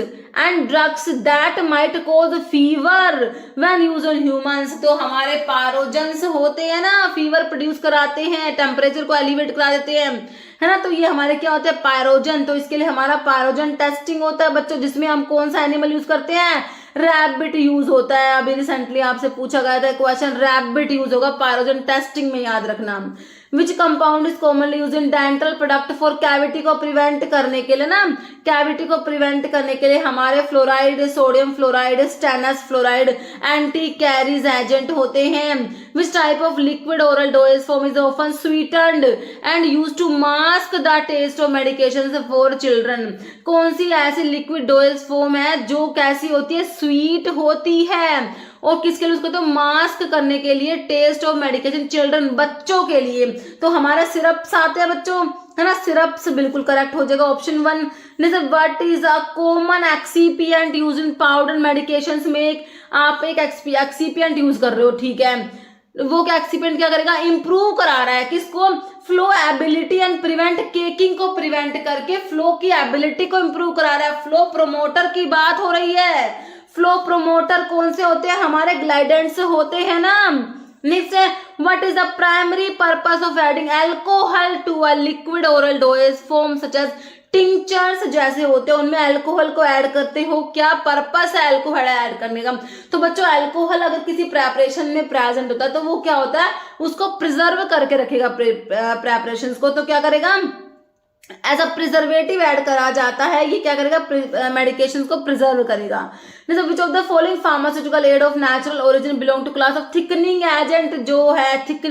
and drugs that might cause fever when used on humans। तो हमारे पारोजन्स होते हैं ना, fever produce कराते हैं, टेम्परेचर को एलिवेट करा देते हैं, है ना, तो ये हमारे क्या होते हैं, पायरोजन। तो इसके लिए हमारा पायरोजन टेस्टिंग होता है बच्चों, जिसमें हम कौन सा एनिमल यूज करते हैं, रैबिट यूज होता है। अभी रिसेंटली आपसे पूछा गया था क्वेश्चन, रैबिट यूज होगा पायरोजन टेस्टिंग में, याद रखना। Which compound is commonly use in dental product for cavity को प्रिवेंट करने के लिए ना, कैविटी को प्रिवेंट करने के लिए हमारे fluoride, sodium fluoride, stannous fluoride anti caries agent होते हैं। Which type of liquid oral dosage form is often sweetened and use to mask the taste of medication for children. कौन सी ऐसी लिक्विड डोजेज फॉर्म है जो कैसी होती है, स्वीट होती है और किसके लिए यूज करते हो, मास्क करने के लिए, टेस्ट ऑफ मेडिकेशन चिल्ड्रन, बच्चों के लिए। तो हमारा सिरप्स आते हैं बच्चों, है ना, सिरप्स बिल्कुल करेक्ट हो जाएगा option 1। What is a common excipient use in powder medications में, आप एक एक्सीपिएंट यूज कर रहे हो, ठीक है, वो क्या एक्सीपिएंट क्या करेगा, इंप्रूव करा रहा है किसको, flow ability and prevent caking को प्रिवेंट करके फ्लो की एबिलिटी को इंप्रूव करा रहा है। फ्लो प्रोमोटर की बात हो रही है। फ्लो प्रोमोटर कौन से होते हैं, हमारे ग्लाइडेंट्स होते हैं ना। नेक्स्ट है, what is the primary purpose of adding alcohol to a liquid oral dosage form such as tinctures जैसे होते हैं, उनमें अल्कोहल को ऐड करते हो, क्या पर्पस है अल्कोहल ऐड करने का। तो बच्चों अल्कोहल अगर किसी प्रेपरेशन में प्रेजेंट होता है तो वो क्या होता है, उसको प्रिजर्व करके रखेगा प्रेपरेशन को, तो क्या करेगा, एज अ प्रिजर्वेटिव ऐड करा जाता है, ये क्या करेगा, मेडिकेशन को प्रिजर्व करेगा। Which of the following pharmaceutical aid of natural origin belong to class of thickening agent, जो है थिक,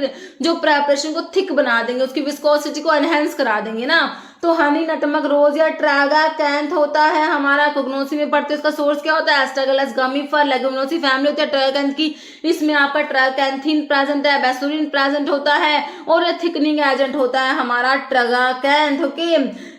जो प्रेपरेशन को थिक बना देंगे, उसकी विस्कोसिटी को एनहेंस करा देंगे ना। तो हनी, नटमक, रोज या ट्रागा कैंथ होता है हमारा, कोग्नोसी में पढ़ते हैं, उसका सोर्स क्या होता है, एस्ट्रागलस गमीफर, लेगुमिनोसी फैमिली होती है ट्रागैंथ की, इसमें आपका ट्रागैंथीन प्रेजेंट है, बेसुलिन प्रेजेंट होता है, और ये थिकनिंग एजेंट होता है हमारा tragacanth. Okay,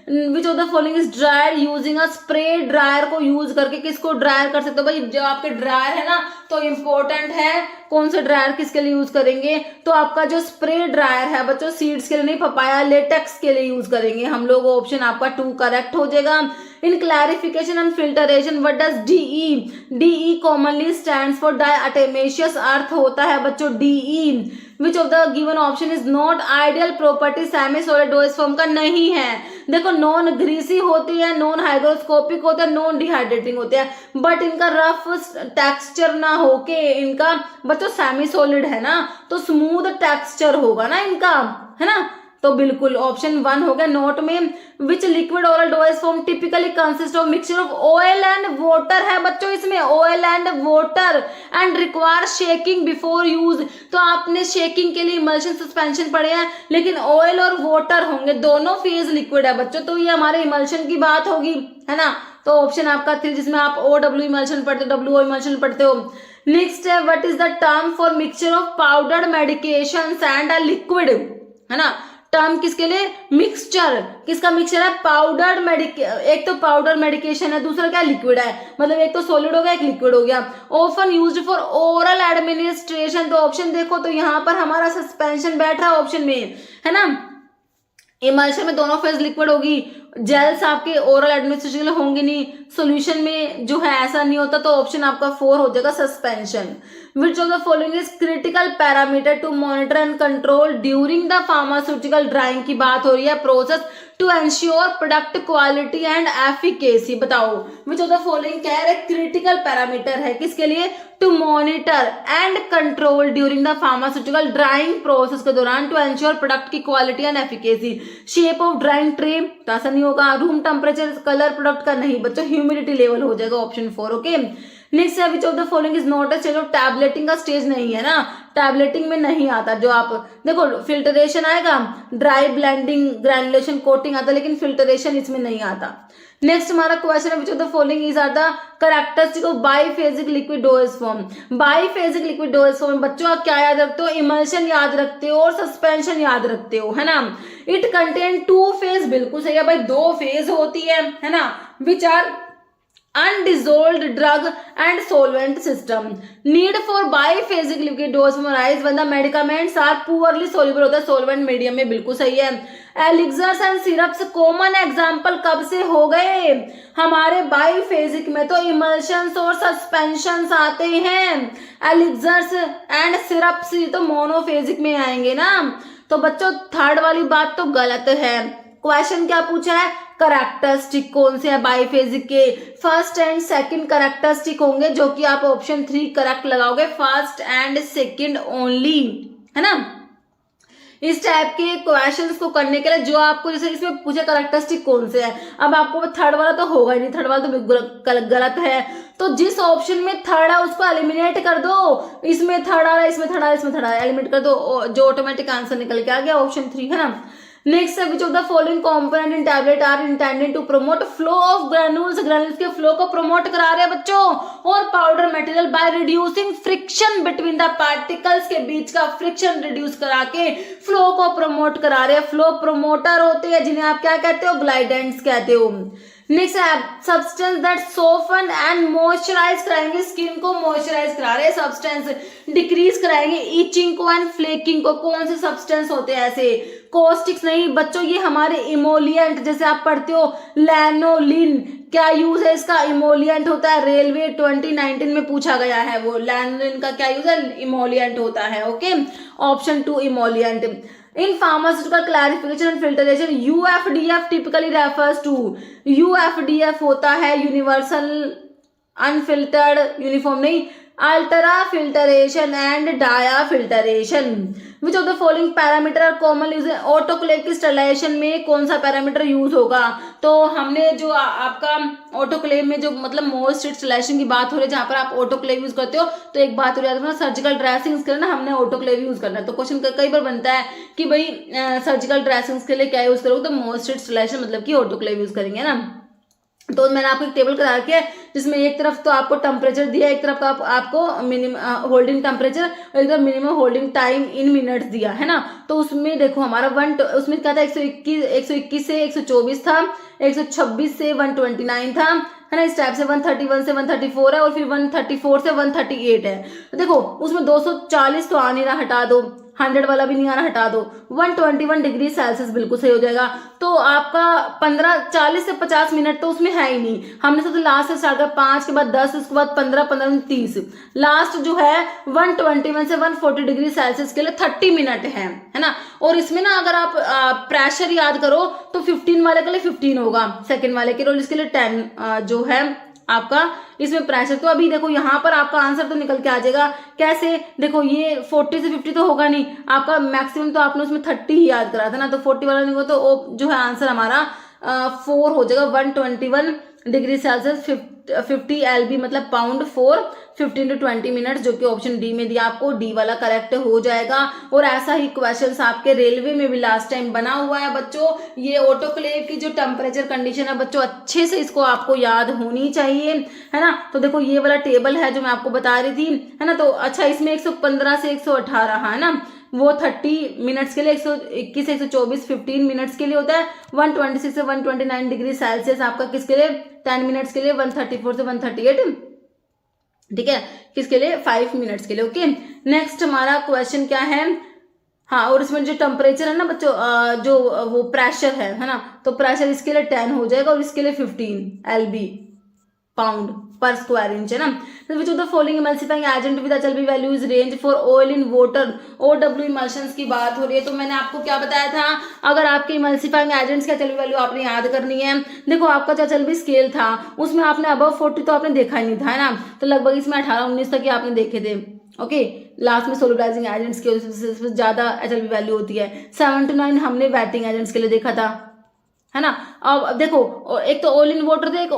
which of the following is dryer using a spray, dryer को यूज करके किसको ड्रायर कर सकते हो भाई, जो आपके ड्रायर है ना, तो इंपॉर्टेंट है कौन से ड्रायर किसके लिए यूज करेंगे, तो आपका जो स्प्रे ड्रायर है बच्चों, सीड्स के लिए नहीं, पपाया लेटेक्स के लिए यूज करेंगे हम लोग, ऑप्शन आपका 2 करेक्ट हो जाएगा। In clarification and filtration what does DE, DE commonly stands for diatomaceous earth होता है बच्चों DE. Which of the given option is not ideal property semi solid dose form का नहीं है। देखो नॉन ग्रीसी होती है, नॉन हाइग्रोस्कोपिक होता है, नॉन डिहाइड्रेटिंग होते हैं, बट इनका रफ टेक्सचर ना होके इनका बच्चों सेमी सॉलिड है ना, तो स्मूथ टेक्सचर होगा ना इनका, है ना, तो बिल्कुल ऑप्शन 1 हो गया। नोट में विच liquid oral dose form typically consist of mixture of oil and water है बच्चों, इसमें oil and water and require shaking before use. तो आपने शेकिंग के लिए इमल्शन सस्पेंशन पढ़े हैं, लेकिन ऑयल और वाटर होंगे, दोनों फेज लिक्विड है बच्चों, तो ये हमारे इमल्शन की बात होगी, है ना। तो ऑप्शन आपका 3 जिसमें आप OW इमल्शन पढ़ते हो, WO इमल्शन पढ़ते हो। नेक्स्ट है, what is the term for mixture of powdered medications and a liquid, है ना। टर्म किसके लिए, मिक्सचर, किसका मिक्सचर है, पाउडर एक तो पाउडर मेडिकेशन है, दूसरा क्या लिक्विड है, मतलब एक तो सॉलिड हो गया एक लिक्विड हो गया। Often used for oral administration, तो ऑप्शन देखो तो यहाँ पर हमारा सस्पेंशन बैठ रहा है ऑप्शन में, है ना। इमल्शन में दोनों फेज लिक्विड होगी, जेल्स आपके ओरल एडमिनिस्ट्रेशन होंगे नहीं, सॉल्यूशन में जो है ऐसा नहीं होता, तो ऑप्शन आपका 4 हो जाएगा suspension. Which of the following is critical parameter to monitor and control during the pharmaceutical drying की बात हो रही है, process to ensure product quality and efficacy. बताओ विच ऑफ द फॉलोइंग कह रहे क्रिटिकल पैरामीटर है किसके लिए, to monitor and control during the pharmaceutical drying process के दौरान, टू एंश्योर प्रोडक्ट की quality and efficacy. Shape of drying tray, तो ऐसा नहीं होगा, रूम टेम्परेचर, कलर प्रोडक्ट का नहीं बच्चों, ह्यूमिडिटी लेवल हो जाएगा ऑप्शन 4। ओके, नेक्स्ट है which of the following is not a stage of tableting का स्टेज नहीं है ना, टैबलेटिंग में नहीं आता, जो आप देखो फिल्टरेशन आएगा, ड्राई ब्लेंडिंग, ग्रैनुलेशन, कोटिंग आता है, लेकिन फिल्टरेशन इसमें नहीं आता। नेक्स्ट हमारा क्वेश्चन है which of the following is are the characteristic of biphasic liquid dose form. Biphasic liquid dose form में बच्चों आप क्या याद रखते हो, इमल्शन याद रखते हो और सस्पेंशन याद रखते हो, है ना। इट कंटेन 2 फेज, बिल्कुल सही है भाई, 2 फेज होती है ना, which are undissolved drug and solvent system. Need for biphasic liquid dose arise when the medicaments are poorly soluble होता है solvent medium में, बिल्कुल सही है। Elixirs and syrups common example कब से हो गए, हमारे बाइफेजिक में तो इमल्शंस और सस्पेंशंस आते हैं, एलिक्सर्स एंड सिरप्स तो मोनोफेजिक में आएंगे ना। तो बच्चों थर्ड वाली बात तो गलत है। क्वेश्चन क्या पूछा है, करैक्टरिस्टिक कौन से है बाइफेजिक के, फर्स्ट एंड सेकंड करैक्टरिस्टिक होंगे, जो कि आप ऑप्शन 3 करेक्ट लगाओगे, फर्स्ट एंड सेकंड ओनली, है ना। इस टाइप के क्वेश्चंस को करने के लिए जो आपको जैसे इसमें पूछे करैक्टरिस्टिक कौन से है, अब आपको थर्ड वाला तो होगा ही नहीं, थर्ड वाला तो गलत है, तो जिस ऑप्शन में थर्ड है उसको एलिमिनेट कर दो, इसमें थर्ड आ रहा है, इसमें थर्ड आ रहा है, इसमें थर्ड आ रहा है, एलिमिनेट कर दो, जो ऑटोमेटिक आंसर निकल के आ गया ऑप्शन 3, है ना। नेक्स्ट है which of the following component in tablet are intended to promote flow of granules, granules के फ्लो को प्रमोट करा रहे हैं बच्चों, और powder material by reducing friction between the particles, के बीच का फ्रिक्शन रिड्यूस करा के फ्लो को प्रमोट करा रहे हैं। फ्लो प्रमोटर होते हैं जिन्हें आप क्या कहते हो, ग्लाइडेंट्स कहते हो। नेक्स्ट है substance that soften and moisturize कराएंगे, स्किन को मॉइस्चराइज करा रहे हैं सब्सटेंस, डिक्रीज कराएंगे ईचिंग को एंड फ्लेकिंग को। कौन से सब्सटेंस होते हैं ऐसे, कॉस्टिक्स नहीं बच्चों, ये हमारे इमोलिएंट, जैसे आप पढ़ते हो लैनोलिन, क्या यूज है इसका, इमोलिएंट होता है। रेलवे 2019 में पूछा गया है वो, लैनोलिन का क्या यूज है, इमोलिएंट होता है। Okay, option 2 emollient. In pharmaceutical clarification and filtration, UFDF typically refers to, UFDF होता है यूनिवर्सल अनफिल्टर्ड यूनिफॉर्म नहीं, ultrafiltration and diafiltration. Which of the following parameter are common use, autoclave की sterilization में कौन सा parameter use होगा। तो हमने जो आपका ऑटोक्लेव में जो मतलब मोस्ट स्टरलाइजेशन की बात हो रही है, जहां पर आप ऑटोक्लेव यूज करते हो, तो एक बात हो रही है सर्जिकल ड्रेसिंग्स के लिए ना हमने ऑटोक्लेव यूज करना है। तो क्वेश्चन कई बार बनता है कि भाई सर्जिकल ड्रेसिंग्स के लिए क्या यूज करोगे, तो मोस्ट स्टरलाइजेशन मतलब कि ऑटोक्लेव यूज करेंगे ना। तो मैंने आपको एक टेबल करा रखी है जिसमें एक तरफ तो आपको टेम्परेचर दिया, एक तरफ आपको मिनिमम होल्डिंग टेम्परेचर और एक तरफ minimum holding time in minutes दिया है ना। तो उसमें देखो हमारा उसमें क्या था, 121 से 124 था, 126 से 129 था, है ना। इस टाइप से 131 से 134 है और फिर 134 से 138 है। तो देखो उसमें 240 तो आ नहीं रहा, हटा दो, 100 वाला भी नहीं आ रहा, हटा दो, 121 डिग्री सेल्सियस बिल्कुल सही हो जाएगा। तो आपका 40 से 50 मिनट तो उसमें है ही नहीं। हमने सबसे लास्ट से स्टार्ट किया, 5 के बाद 10, उसके बाद 15, 15 30, लास्ट जो है 121 से 140 डिग्री सेल्सियस के लिए 30 मिनट है ना। और इसमें ना अगर आप प्रेशर याद करो तो 15 वाले के लिए 15 होगा, सेकेंड वाले के लिए, और इसके लिए 10 जो है आपका इसमें प्रेशर। तो अभी देखो यहाँ पर आपका आंसर तो निकल के आ जाएगा, कैसे, देखो ये 40 से 50 तो होगा नहीं, आपका मैक्सिमम तो आपने उसमें 30 ही याद करा था ना, तो 40 वाला नहीं होगा, तो जो है आंसर हमारा 4 हो जाएगा, 121 डिग्री सेल्सियस 50 LB मतलब पाउंड फॉर 15 to 20 मिनट्स, जो कि ऑप्शन डी में दिया आपको, डी वाला करेक्ट हो जाएगा। और ऐसा ही क्वेश्चंस आपके रेलवे में भी लास्ट टाइम बना हुआ है बच्चों। ये ऑटोक्लेव की जो टेम्परेचर कंडीशन है बच्चों, अच्छे से इसको आपको याद होनी चाहिए, है ना। तो देखो ये वाला टेबल है जो मैं आपको बता रही थी, है ना। तो अच्छा इसमें 115 से 118 है ना, वो 30 मिनट्स के लिए, 121 से 124 15 मिनट्स के लिए होता है, 126 से 129 डिग्री सेल्सियस आपका किसके लिए, 10 मिनट्स के लिए, 134 से 138, ठीक है, किसके लिए, 5 मिनट्स के लिए। ओके, नेक्स्ट हमारा क्वेश्चन क्या है, हाँ, और इसमें जो टेम्परेचर है ना बच्चों, जो वो प्रेशर है ना, तो प्रेशर इसके लिए 10 हो जाएगा और इसके लिए 15 LB पाउंड पर स्क्वायर इंच, है ना। विच of the following emulsifying agent with HLB value is range for oil in water, OW emulsions की बात हो रही है। तो मैंने आपको क्या बताया था, अगर आपके इमल्सिफाइंग एजेंट्स की HLB वैल्यू आपने याद करनी है, देखो आपका जो HLB स्केल था उसमें आपने अबव 40 तो आपने देखा ही नहीं था, है ना। तो लगभग इसमें 18-19 तक ही आपने देखे थे। ओके, लास्ट में सोलराइजिंग एजेंट्स की ज्यादा HLB वैल्यू होती है, 7 to 9 हमने वेटिंग एजेंट्स के लिए देखा था, है ना। अब देखो एक तो ऑयल इन वाटर थे, एक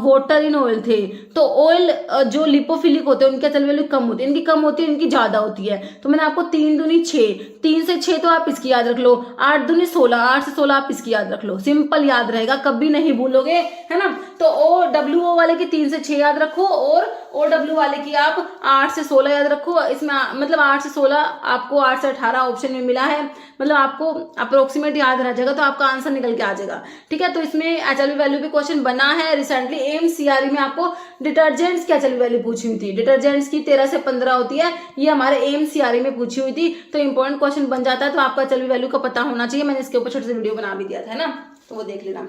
वाटर इन ऑयल थे। तो ऑयल जो लिपोफिलिक होते हैं उनकी HLB वैल्यू कम होती है, इनकी कम होती है, इनकी ज्यादा होती है। तो मैंने आपको 3 दूनी 6, 3 से 6 तो आप इसकी याद रख लो, 8 दूनी 16, 8 से 16 आप इसकी याद रख लो, सिंपल याद रहेगा, कभी नहीं भूलोगे, है ना। तो OWO वाले की 3 से 6 याद रखो और OW वाले की आप 8 से 16 याद रखो। इसमें मतलब 8 से 16 आपको 8 से 18 ऑप्शन में मिला है, मतलब आपको अप्रोक्सीमेट याद रह जाएगा, तो आपका आंसर निकल के आ जाएगा, ठीक है। तो इसमें HLB वैल्यू पे क्वेश्चन बना है रिसेंटली, एम्स CRE में आपको डिटर्जेंट्स की HLB वैल्यू पूछी हुई थी, डिटर्जेंट्स की 13 से 15 होती है, ये हमारे एम्स CRE में पूछी हुई थी। तो इंपॉर्टेंट क्वेश्चन बन जाता है, तो आपका HLB वैल्यू का पता होना चाहिए, मैंने इसके ऊपर छोटे से वीडियो बना भी दिया था, है ना, तो वो देख लेना।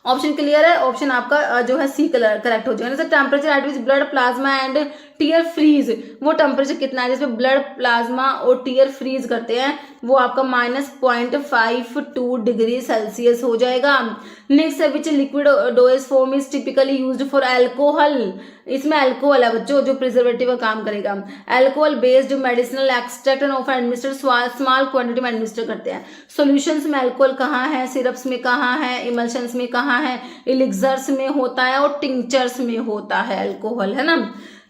ऑप्शन क्लियर है, ऑप्शन आपका जो है सी करेक्ट हो जाएगा। जैसे temperature at which blood plasma and tear freeze, वो टेम्परेचर कितना है जिसमें ब्लड प्लाज्मा और टीयर फ्रीज करते हैं, वो आपका -0.52 डिग्री सेल्सियस हो जाएगा। नेक्स्ट है which liquid dosage form is typically used for alcohol, इसमें अल्कोहल है बच्चों जो प्रिजर्वेटिव का काम करेगा। Alcohol based medicinal extract and of administer small quantity में एडमिनिस्टर करते हैं। सॉल्यूशंस में अल्कोहल कहाँ है, सिरप्स में कहाँ है, इमल्शंस में कहाँ है, एलिक्सर्स में होता है और टिंक्चर्स में होता है अल्कोहल, है ना।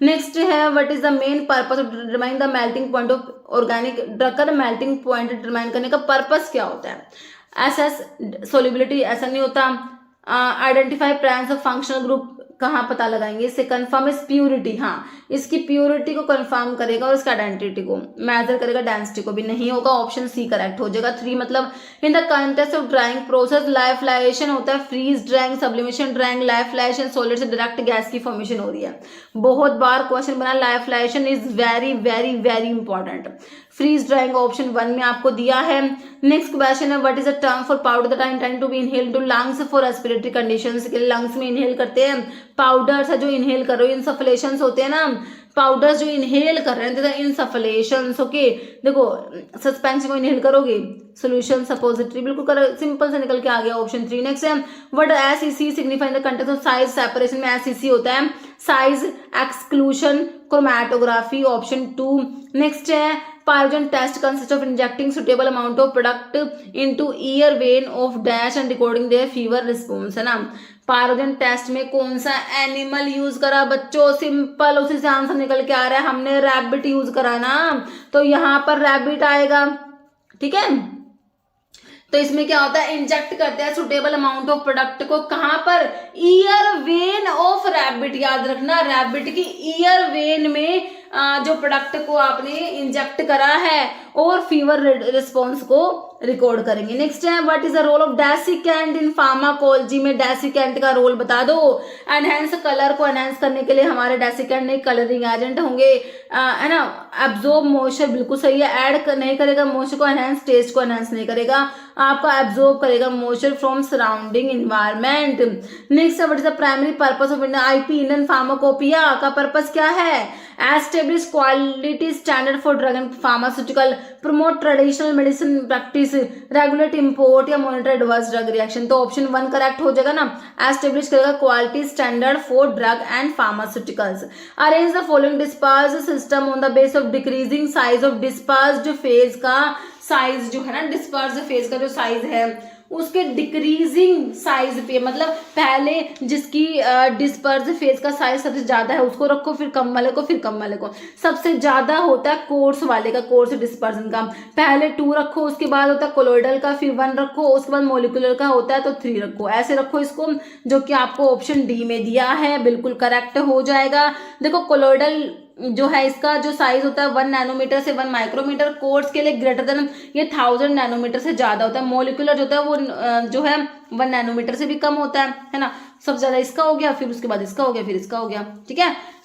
नेक्स्ट है what is the main purpose of determine the melting point of organic drug का मेल्टिंग पॉइंट डिटरमाइन करने का पर्पस क्या होता है? एसएस सोलिबिलिटी, ऐसा नहीं होता। Identify presence of functional group, कहाँ पता लगाएंगे इससे? कंफर्म इस प्यूरिटी, हाँ इसकी प्यूरिटी को कंफर्म करेगा और इसका आइडेंटिटी को मेजर करेगा, डेंसिटी को भी नहीं होगा। ऑप्शन सी करेक्ट हो जाएगा। 3 मतलब in the context of drying process lyophilization होता है, freeze drying, sublimation drying, lyophilization solid से डायरेक्ट गैस की फॉर्मेशन हो रही है। बहुत बार क्वेश्चन बना, lyophilization is very very very important. Freeze drying option 1 में आपको दिया है। नेक्स्ट क्वेश्चन है what is the term for powder that are intended to be inhaled to lungs for respiratory conditions के लिए लंग्स में इनहेल करते हैं। पाउडर्स है जो इनहेल कर रहे हो, इनसफलेशंस होते हैं ना, पाउडर्स जो इनहेल कर रहे हैं इनसफलेशंस। ओके देखो सस्पेंशन को इनहेल करोगे, सोल्यूशन सपोजिटरी, बिल्कुल सिंपल से निकल के आ गया ऑप्शन 3। नेक्स्ट है what SEC signify in the context of size separation में एसईसी होता है size exclusion chromatography, option 2। Next है pyrogen test consist of injecting suitable amount of product into ear vein of dash and recording their fever response, है ना। Pyrogen test में कौन सा animal use करा बच्चों? सिंपल उसी से आंसर निकल के आ रहा है, हमने रैबिट यूज करा ना, तो यहाँ पर रैबिट आएगा, ठीक है। तो इसमें क्या होता है, इंजेक्ट करते हैं सुटेबल अमाउंट ऑफ प्रोडक्ट को, कहां पर? ईयर वेन ऑफ रैबिट, याद रखना रैबिट की ईयर वेन में जो प्रोडक्ट को आपने इंजेक्ट करा है और फीवर रिस्पॉन्स को रिकॉर्ड करेंगे। नेक्स्ट है what is the role of desiccant in pharmacology में, डेसिकेंट का रोल बता दो। एनहेंस कलर को एनहेंस करने के लिए हमारे डेसिकेंट नहीं कलरिंग एजेंट होंगे, है ना। एब्जॉर्ब मॉइस्चर, बिल्कुल सही है, ऐड नहीं करेगा मॉइस्चर को एनहेंस, टेस्ट को एनहेंस नहीं करेगा, आपका एब्जॉर्ब करेगा moisture from surrounding environment. Next है what is the primary purpose of IP, Indian pharmacopoeia का पर्पस क्या है? Establish quality standard for drug and pharmaceutical, promote traditional medicine practice, regulate import या मॉनिटर एडवर्स ड्रग रिएक्शन। तो option 1 correct हो जाएगा ना, establish करेगा quality standard for drug and pharmaceuticals. Arrange the following disperse system on the base of decreasing size of dispersed phase का size जो है ना, डिस्पर्स्ड फेज का जो साइज है उसके डिक्रीजिंग साइज पे, मतलब पहले जिसकी डिस्पर्स फेज का साइज सबसे ज्यादा है उसको रखो, फिर कम वाले को, फिर कम वाले को। सबसे ज्यादा होता है कोर्स वाले का, कोर्स डिस्पर्सन का, पहले 2 रखो, उसके बाद होता है कोलोइडल का, फिर 1 रखो, उसके बाद मोलिकुलर का होता है तो 3 रखो, ऐसे रखो इसको, जो कि आपको ऑप्शन डी में दिया है, बिल्कुल करेक्ट हो जाएगा। देखो कोलोइडल जो है इसका जो साइज होता है 1 नैनोमीटर से 1 माइक्रोमीटर, कोर्स के लिए ग्रेटर देन ये 1000 नैनोमीटर से ज्यादा होता है, मोलिकुलर जो होता है वो जो है 1 नैनोमीटर से भी कम होता है ना। सबसे ज्यादा इसका हो गया, फिर उसके बाद इसका हो गया, फिर इसका हो गया, ठीक है।